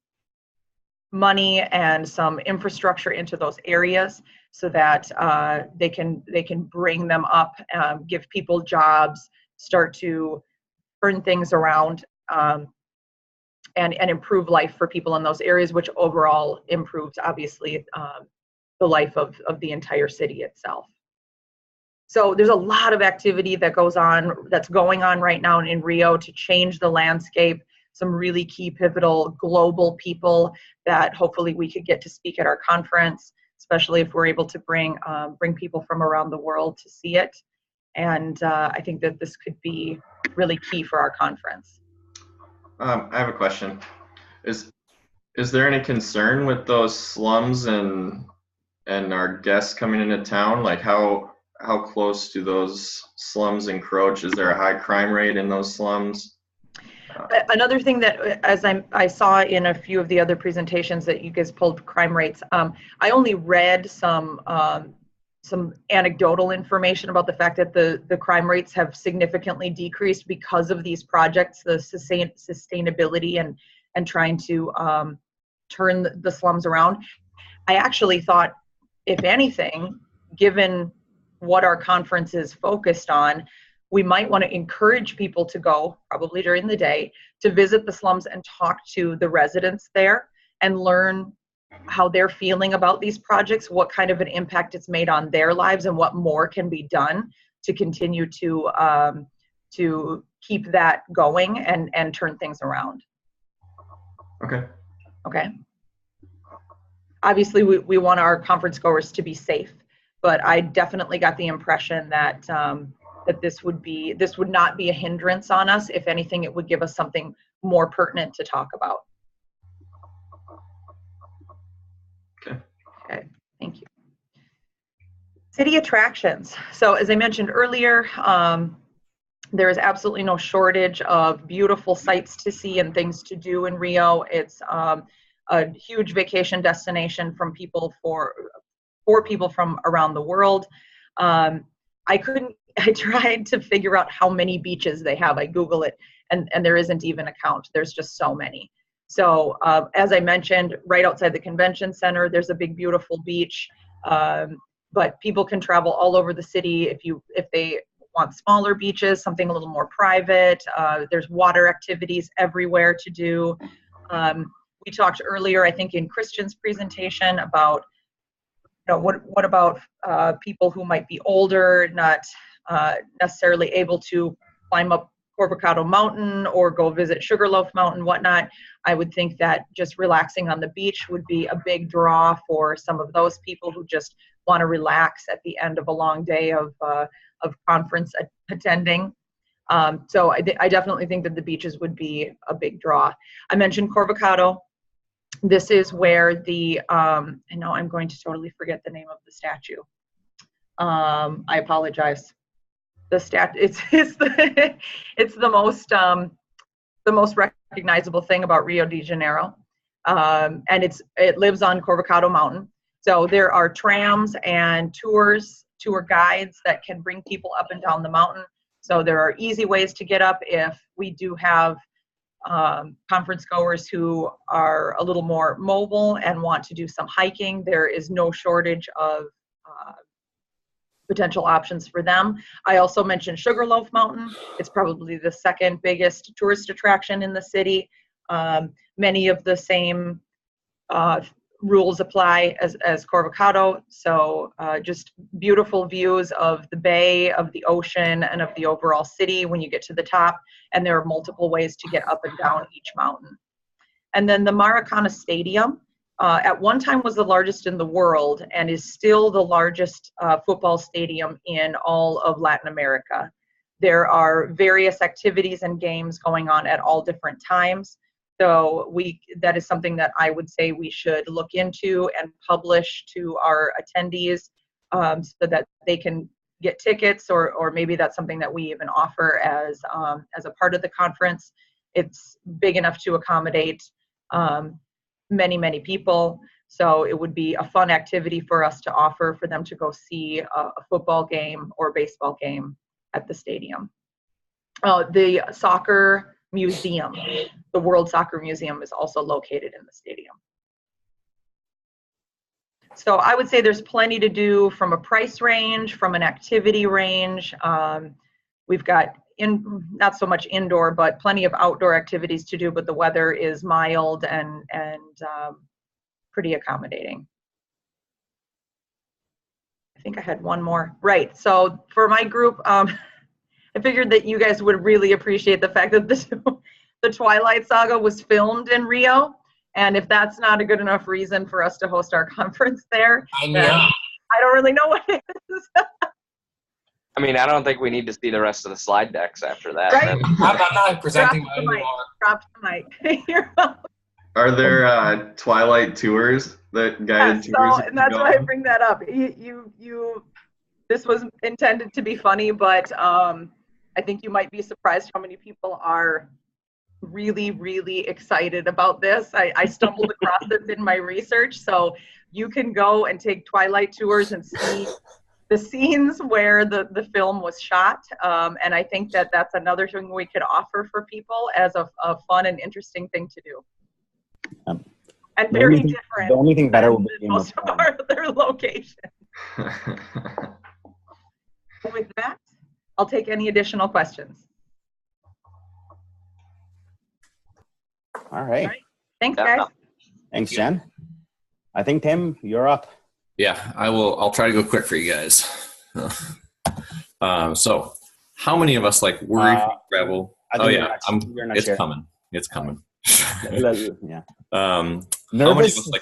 money and some infrastructure into those areas so that they can bring them up, give people jobs, start to turn things around, and improve life for people in those areas, which overall improves, obviously, the life of the entire city itself. So there's a lot of activity that's going on right now in Rio to change the landscape. Some really key pivotal global people that hopefully we could get to speak at our conference, especially if we're able to bring people from around the world to see it. And I think that this could be really key for our conference. I have a question. Is there any concern with those slums and our guests coming into town? Like how close do those slums encroach? Is there a high crime rate in those slums? Another thing that, as I saw in a few of the other presentations that you guys pulled crime rates, I only read some anecdotal information about the fact that the crime rates have significantly decreased because of these projects, the sustainability and trying to turn the slums around. I actually thought, if anything, given what our conference is focused on, we might want to encourage people to go, probably during the day, to visit the slums and talk to the residents there and learn how they're feeling about these projects, what kind of an impact it's made on their lives, and what more can be done to continue to keep that going and turn things around. Okay. Obviously, we want our conference goers to be safe, but I definitely got the impression that that this would not be a hindrance on us. If anything, it would give us something more pertinent to talk about. Okay, thank you. City attractions. So as I mentioned earlier, there is absolutely no shortage of beautiful sights to see and things to do in Rio. It's a huge vacation destination from people for people from around the world. I tried to figure out how many beaches they have. I Google it, and there isn't even a count. There's just so many. So as I mentioned, right outside the convention center, there's a big, beautiful beach. But people can travel all over the city if they want smaller beaches, something a little more private. There's water activities everywhere to do. We talked earlier, I think, in Christian's presentation about, what about people who might be older, not necessarily able to climb up Corvocado Mountain or go visit Sugarloaf Mountain, whatnot. I would think that just relaxing on the beach would be a big draw for some of those people who just want to relax at the end of a long day of conference attending. So I definitely think that the beaches would be a big draw. I mentioned Corvocado. This is where the, and now I'm going to totally forget the name of the statue. I apologize. It's the most recognizable thing about Rio de Janeiro, and it lives on Corvocado Mountain. So there are trams and tour guides that can bring people up and down the mountain. So there are easy ways to get up if we do have conference goers who are a little more mobile and want to do some hiking. There is no shortage of potential options for them. I also mentioned Sugarloaf Mountain. It's probably the second biggest tourist attraction in the city. Many of the same rules apply as Corvocado. So just beautiful views of the bay, of the ocean, and of the overall city when you get to the top. And there are multiple ways to get up and down each mountain. And then the Maracana Stadium, at one time was the largest in the world and is still the largest football stadium in all of Latin America. There are various activities and games going on at all different times. So that is something that I would say we should look into and publish to our attendees so that they can get tickets, or maybe that's something that we even offer as a part of the conference. It's big enough to accommodate many, many people. So it would be a fun activity for us to offer for them to go see a football game or baseball game at the stadium. The soccer museum, the World Soccer Museum, is also located in the stadium. So I would say there's plenty to do from a price range, from an activity range. We've got not so much indoor, but plenty of outdoor activities to do, but the weather is mild and pretty accommodating. I think I had one more. Right, so for my group, I figured that you guys would really appreciate the fact that the Twilight Saga was filmed in Rio, and if that's not a good enough reason for us to host our conference there, I know. I don't really know what it is. I mean, I don't think we need to see the rest of the slide decks after that. Right? I'm not presenting Drop the anymore. mic. Drop the mic. You're welcome. Are there Twilight tours, that guided tours? So, and that's why I bring that up. This was intended to be funny, but I think you might be surprised how many people are really, really excited about this. I stumbled across this in my research, so you can go and take Twilight tours and see the scenes where the film was shot, and I think that that's another thing we could offer for people as a fun and interesting thing to do. And very different. The only thing better would be most of our other locations. With that, I'll take any additional questions. All right. Thanks, guys. Thanks, Jen. I think, Tim, you're up. Yeah, I'll try to go quick for you guys. So how many of us like worry free travel? Oh yeah, it's coming. It's coming. Yeah. How many of Nervous? us like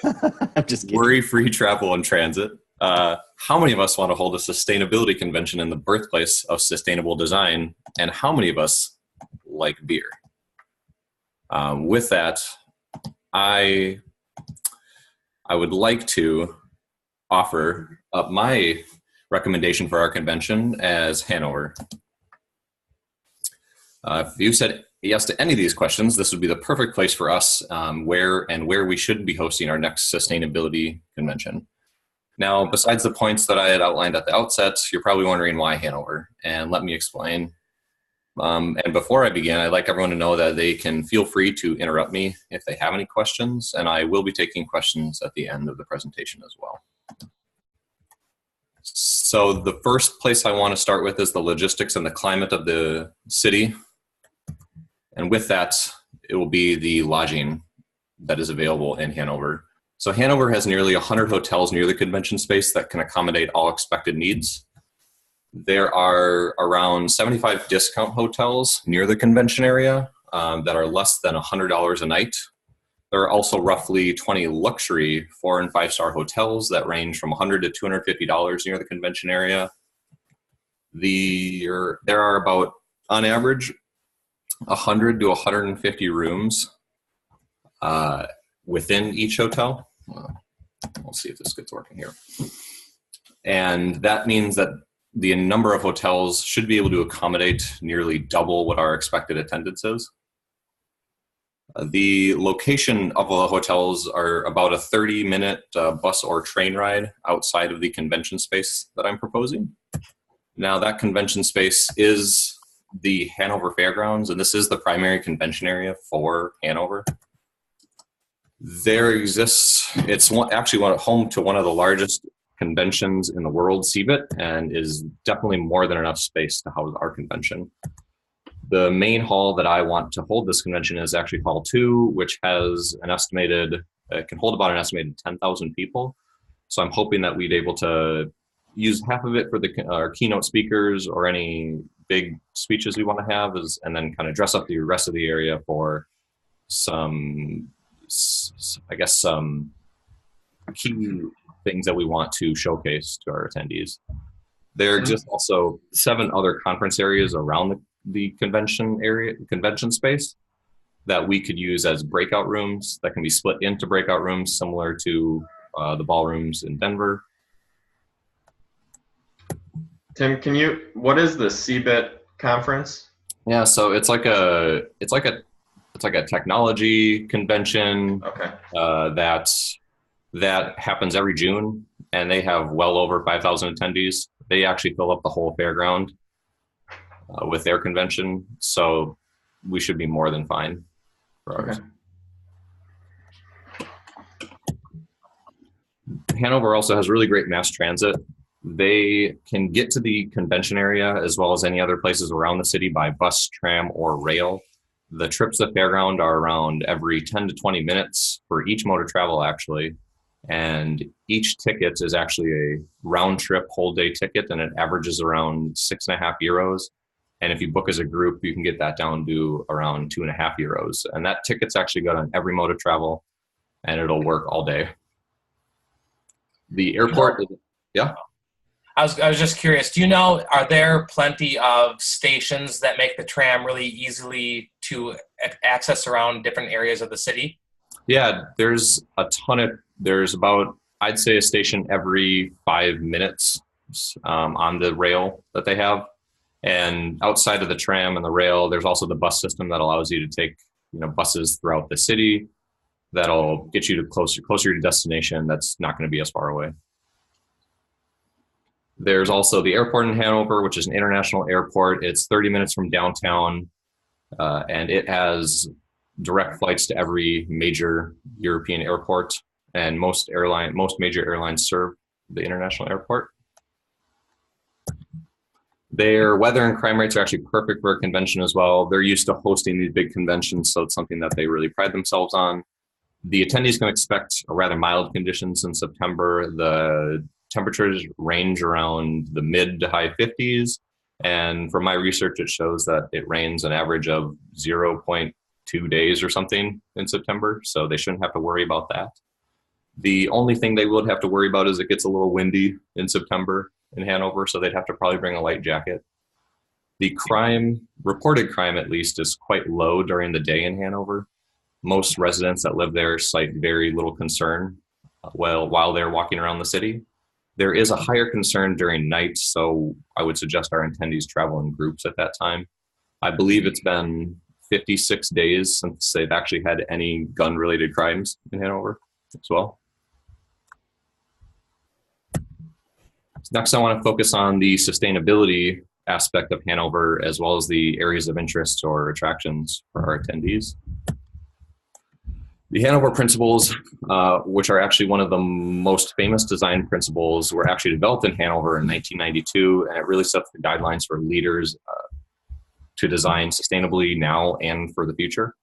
I'm just kidding. worry free travel and transit? How many of us want to hold a sustainability convention in the birthplace of sustainable design? And how many of us like beer? With that, I would like to offer up my recommendation for our convention as Hanover. If you said yes to any of these questions, this would be the perfect place for us where we should be hosting our next sustainability convention. Now, besides the points that I had outlined at the outset, you're probably wondering why Hanover, and let me explain. And before I begin, I'd like everyone to know that they can feel free to interrupt me if they have any questions, and I will be taking questions at the end of the presentation as well. So the first place I want to start with is the logistics and the climate of the city. And with that, it will be the lodging that is available in Hanover. So Hanover has nearly 100 hotels near the convention space that can accommodate all expected needs. There are around 75 discount hotels near the convention area that are less than $100 a night. There are also roughly 20 luxury 4- and 5-star hotels that range from $100 to $250 near the convention area. There are about, on average, 100 to 150 rooms within each hotel. We'll see if this gets working here. And that means that the number of hotels should be able to accommodate nearly double what our expected attendance is. The location of the hotels are about a 30-minute bus or train ride outside of the convention space that I'm proposing. Now, that convention space is the Hanover Fairgrounds, and this is the primary convention area for Hanover. There exists, it's actually home to one of the largest conventions in the world, CeBIT, and is definitely more than enough space to house our convention. The main hall that I want to hold this convention is actually Hall 2, which has an estimated, it can hold about an estimated 10,000 people. So I'm hoping that we'd be able to use half of it for our keynote speakers or any big speeches we want to have, and then kind of dress up the rest of the area for some, I guess, some key things that we want to showcase to our attendees. There exist also 7 other conference areas around the convention space that we could use as breakout rooms that can be split into breakout rooms similar to the ballrooms in Denver. Tim, what is the CeBIT conference? Yeah, so it's like a technology convention. Okay. That happens every June, and they have well over 5,000 attendees. They actually fill up the whole fairground with their convention, so we should be more than fine for ours. Okay. Hanover also has really great mass transit. They can get to the convention area as well as any other places around the city by bus, tram, or rail. The trips to the fairground are around every 10 to 20 minutes for each mode of travel, actually. And each ticket is actually a round trip whole day ticket, and it averages around €6.50. And if you book as a group, you can get that down to around €2.50. And that ticket's actually good on every mode of travel, and it'll work all day. The airport, yeah? I was just curious, do you know, are there plenty of stations that make the tram really easily to access around different areas of the city? Yeah, there's about, I'd say, a station every 5 minutes on the rail that they have. And outside of the tram and the rail, there's also the bus system that allows you to take, buses throughout the city that'll get you to closer to destination that's not going to be as far away. There's also the airport in Hanover, which is an international airport. It's 30 minutes from downtown, and it has direct flights to every major European airport, and most major airlines serve the international airport. Their weather and crime rates are actually perfect for a convention as well. They're used to hosting these big conventions, so it's something that they really pride themselves on. The attendees can expect rather mild conditions in September. The temperatures range around the mid to high 50s. And from my research, it shows that it rains an average of 0.2 days or something in September. So they shouldn't have to worry about that. The only thing they would have to worry about is it gets a little windy in September in Hanover, so they'd have to probably bring a light jacket. The reported crime at least, is quite low during the day in Hanover. Most residents that live there cite very little concern while they're walking around the city. There is a higher concern during night, so I would suggest our attendees travel in groups at that time. I believe it's been 56 days since they've actually had any gun-related crimes in Hanover as well. Next, I want to focus on the sustainability aspect of Hanover, as well as the areas of interest or attractions for our attendees. The Hanover principles, which are actually one of the most famous design principles, were actually developed in Hanover in 1992, and it really sets the guidelines for leaders to design sustainably now and for the future.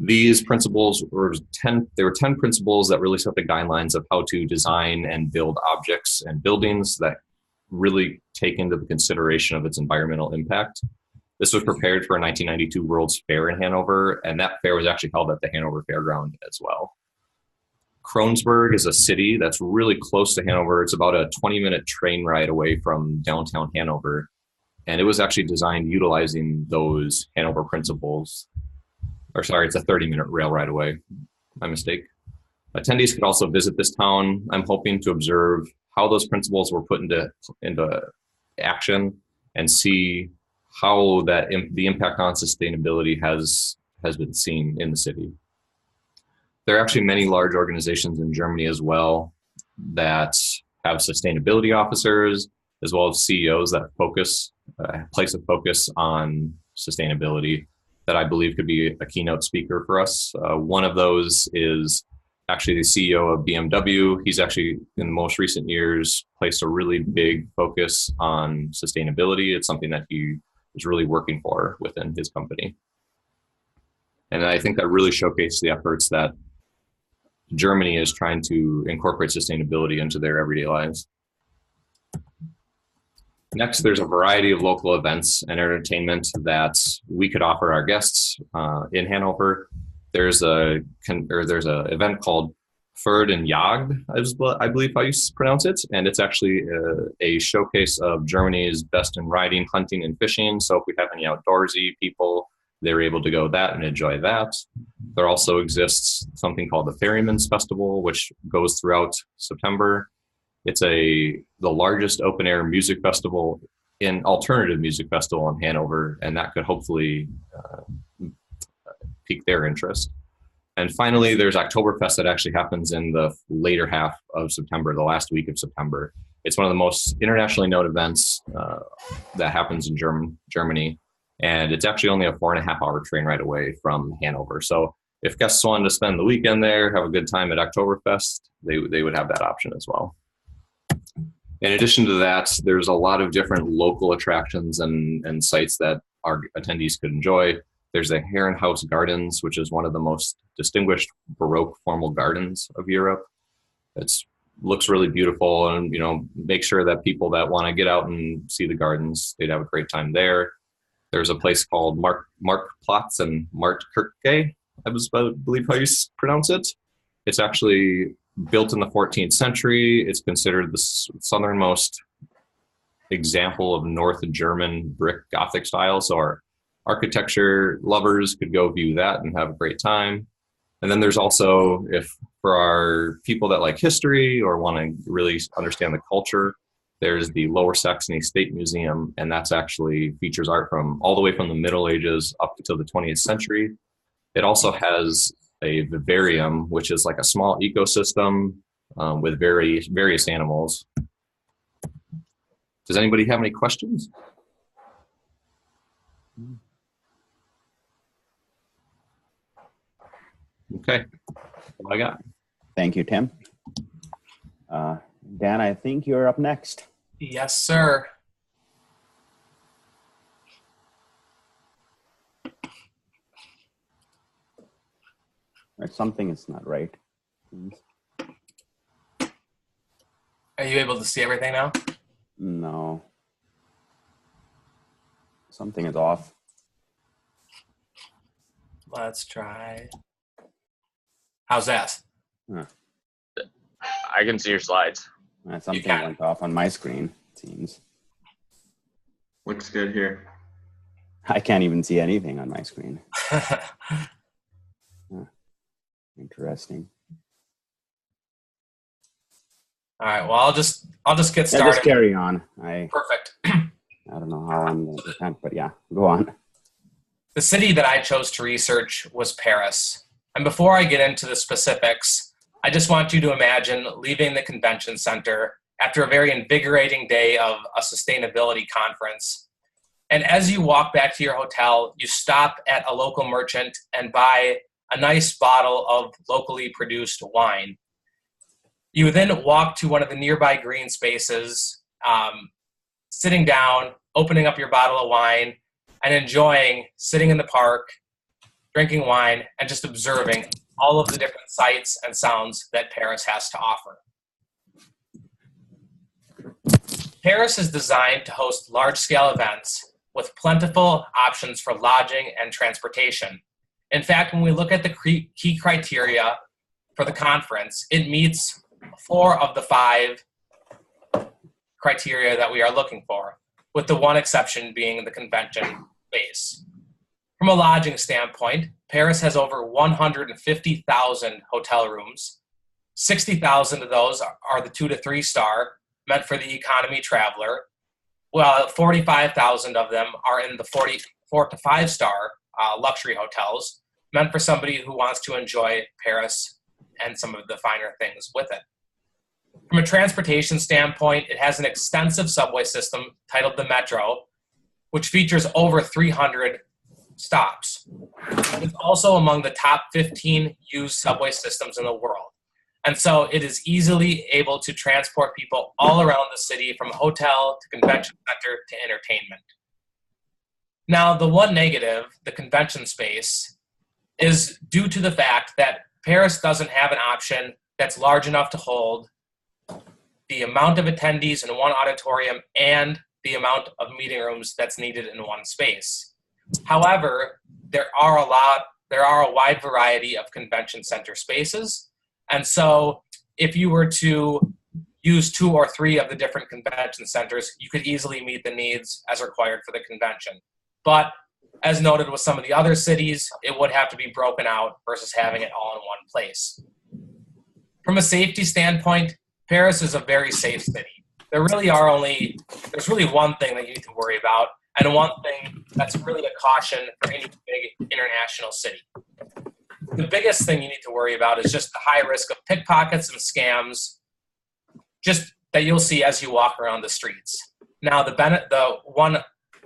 These principles there were 10 principles that really set the guidelines of how to design and build objects and buildings that really take into the consideration of its environmental impact. This was prepared for a 1992 World's Fair in Hanover, and that fair was actually held at the Hanover Fairground as well. Kreuzberg is a city that's really close to Hanover. It's about a 20-minute train ride away from downtown Hanover, and it was actually designed utilizing those Hanover principles. Or sorry, it's a 30-minute rail ride away. My mistake. Attendees could also visit this town. I'm hoping to observe how those principles were put into action and see how the impact on sustainability has been seen in the city. There are actually many large organizations in Germany as well that have sustainability officers, as well as CEOs that place a focus on sustainability that I believe could be a keynote speaker for us. One of those is actually the CEO of BMW. He's actually, in the most recent years, placed a really big focus on sustainability. It's something that he is really working for within his company. And I think that really showcased the efforts that Germany is trying to incorporate sustainability into their everyday lives. Next, there's a variety of local events and entertainment that we could offer our guests in Hanover. There's an event called Ferd and Jagd, I believe how you pronounce it, and it's actually a showcase of Germany's best in riding, hunting, and fishing. So if we have any outdoorsy people, they're able to go that and enjoy that. There also exists something called the Ferryman's Festival, which goes throughout September. It's the largest open air music festival, alternative music festival in Hanover, and that could hopefully pique their interest. And finally, there's Oktoberfest that actually happens in the later half of September, the last week of September. It's one of the most internationally known events that happens in Germany, and it's actually only a 4.5-hour train ride away from Hanover. So if guests wanted to spend the weekend there, have a good time at Oktoberfest, they would have that option as well. In addition to that, there's a lot of different local attractions and sites that our attendees could enjoy. There's the Herrenhaus Gardens, which is one of the most distinguished Baroque formal gardens of Europe. It looks really beautiful, and make sure that people that want to get out and see the gardens, they'd have a great time there. There's a place called Marktplatz and Marktkirche, I believe how you pronounce it. It's actually built in the 14th century. It's considered the southernmost example of North German brick Gothic style. So our architecture lovers could go view that and have a great time. And then there's also, for our people that like history or want to really understand the culture, there's the Lower Saxony State Museum, and that's actually features art from all the way from the Middle Ages up until the 20th century. It also has a vivarium, which is like a small ecosystem with various animals. Does anybody have any questions? Okay, that's all I got. Thank you, Tim. Dan, I think you're up next. Yes, sir. Right, something is not right. Are you able to see everything now? No. Something is off. Let's try. How's that? I can see your slides. Something can. went off on my screen, it seems. Looks good here. I can't even see anything on my screen. Interesting. All right. Well, I'll just get Yeah, started. just carry on. I Perfect. don't know how I'm going to present, but yeah, go on. The city that I chose to research was Paris. And before I get into the specifics, I just want you to imagine leaving the convention center after a very invigorating day of a sustainability conference. And as you walk back to your hotel, you stop at a local merchant and buy a nice bottle of locally produced wine. You then walk to one of the nearby green spaces, sitting down, opening up your bottle of wine, and enjoying sitting in the park, drinking wine, and just observing all of the different sights and sounds that Paris has to offer. Paris is designed to host large-scale events with plentiful options for lodging and transportation. In fact, when we look at the key criteria for the conference, it meets 4 of the 5 criteria that we are looking for, with the one exception being the convention space. From a lodging standpoint, Paris has over 150,000 hotel rooms. 60,000 of those are the 2 to 3 star, meant for the economy traveler, while 45,000 of them are in the 4 to 5 star luxury hotels, meant for somebody who wants to enjoy Paris and some of the finer things with it. From a transportation standpoint, it has an extensive subway system titled the Metro, which features over 300 stops. It's also among the top 15 used subway systems in the world. And so it is easily able to transport people all around the city, from hotel to convention center to entertainment. Now, the one negative, the convention space, is due to the fact that Paris doesn't have an option that's large enough to hold the amount of attendees in one auditorium and the amount of meeting rooms that's needed in one space. However, there are a wide variety of convention center spaces. And so if you were to use 2 or 3 of the different convention centers, you could easily meet the needs as required for the convention. But as noted with some of the other cities, it would have to be broken out versus having it all in one place. From a safety standpoint, Paris is a very safe city. There's really one thing that you need to worry about, and one thing that's really a caution for any big international city. The biggest thing you need to worry about is just the high risk of pickpockets and scams, just that you'll see as you walk around the streets. Now, the one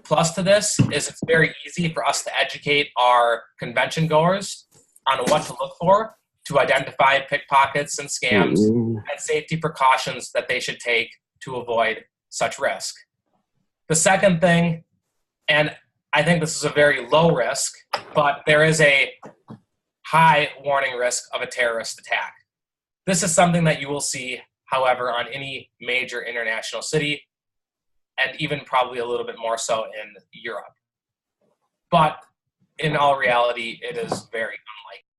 plus to this is it's very easy for us to educate our convention goers on what to look for to identify pickpockets and scams and safety precautions that they should take to avoid such risk. The second thing, and I think this is a very low risk, but there is a high warning risk of a terrorist attack. This is something that you will see, however, on any major international city, and even probably a little bit more so in Europe. But in all reality, it is very unlikely.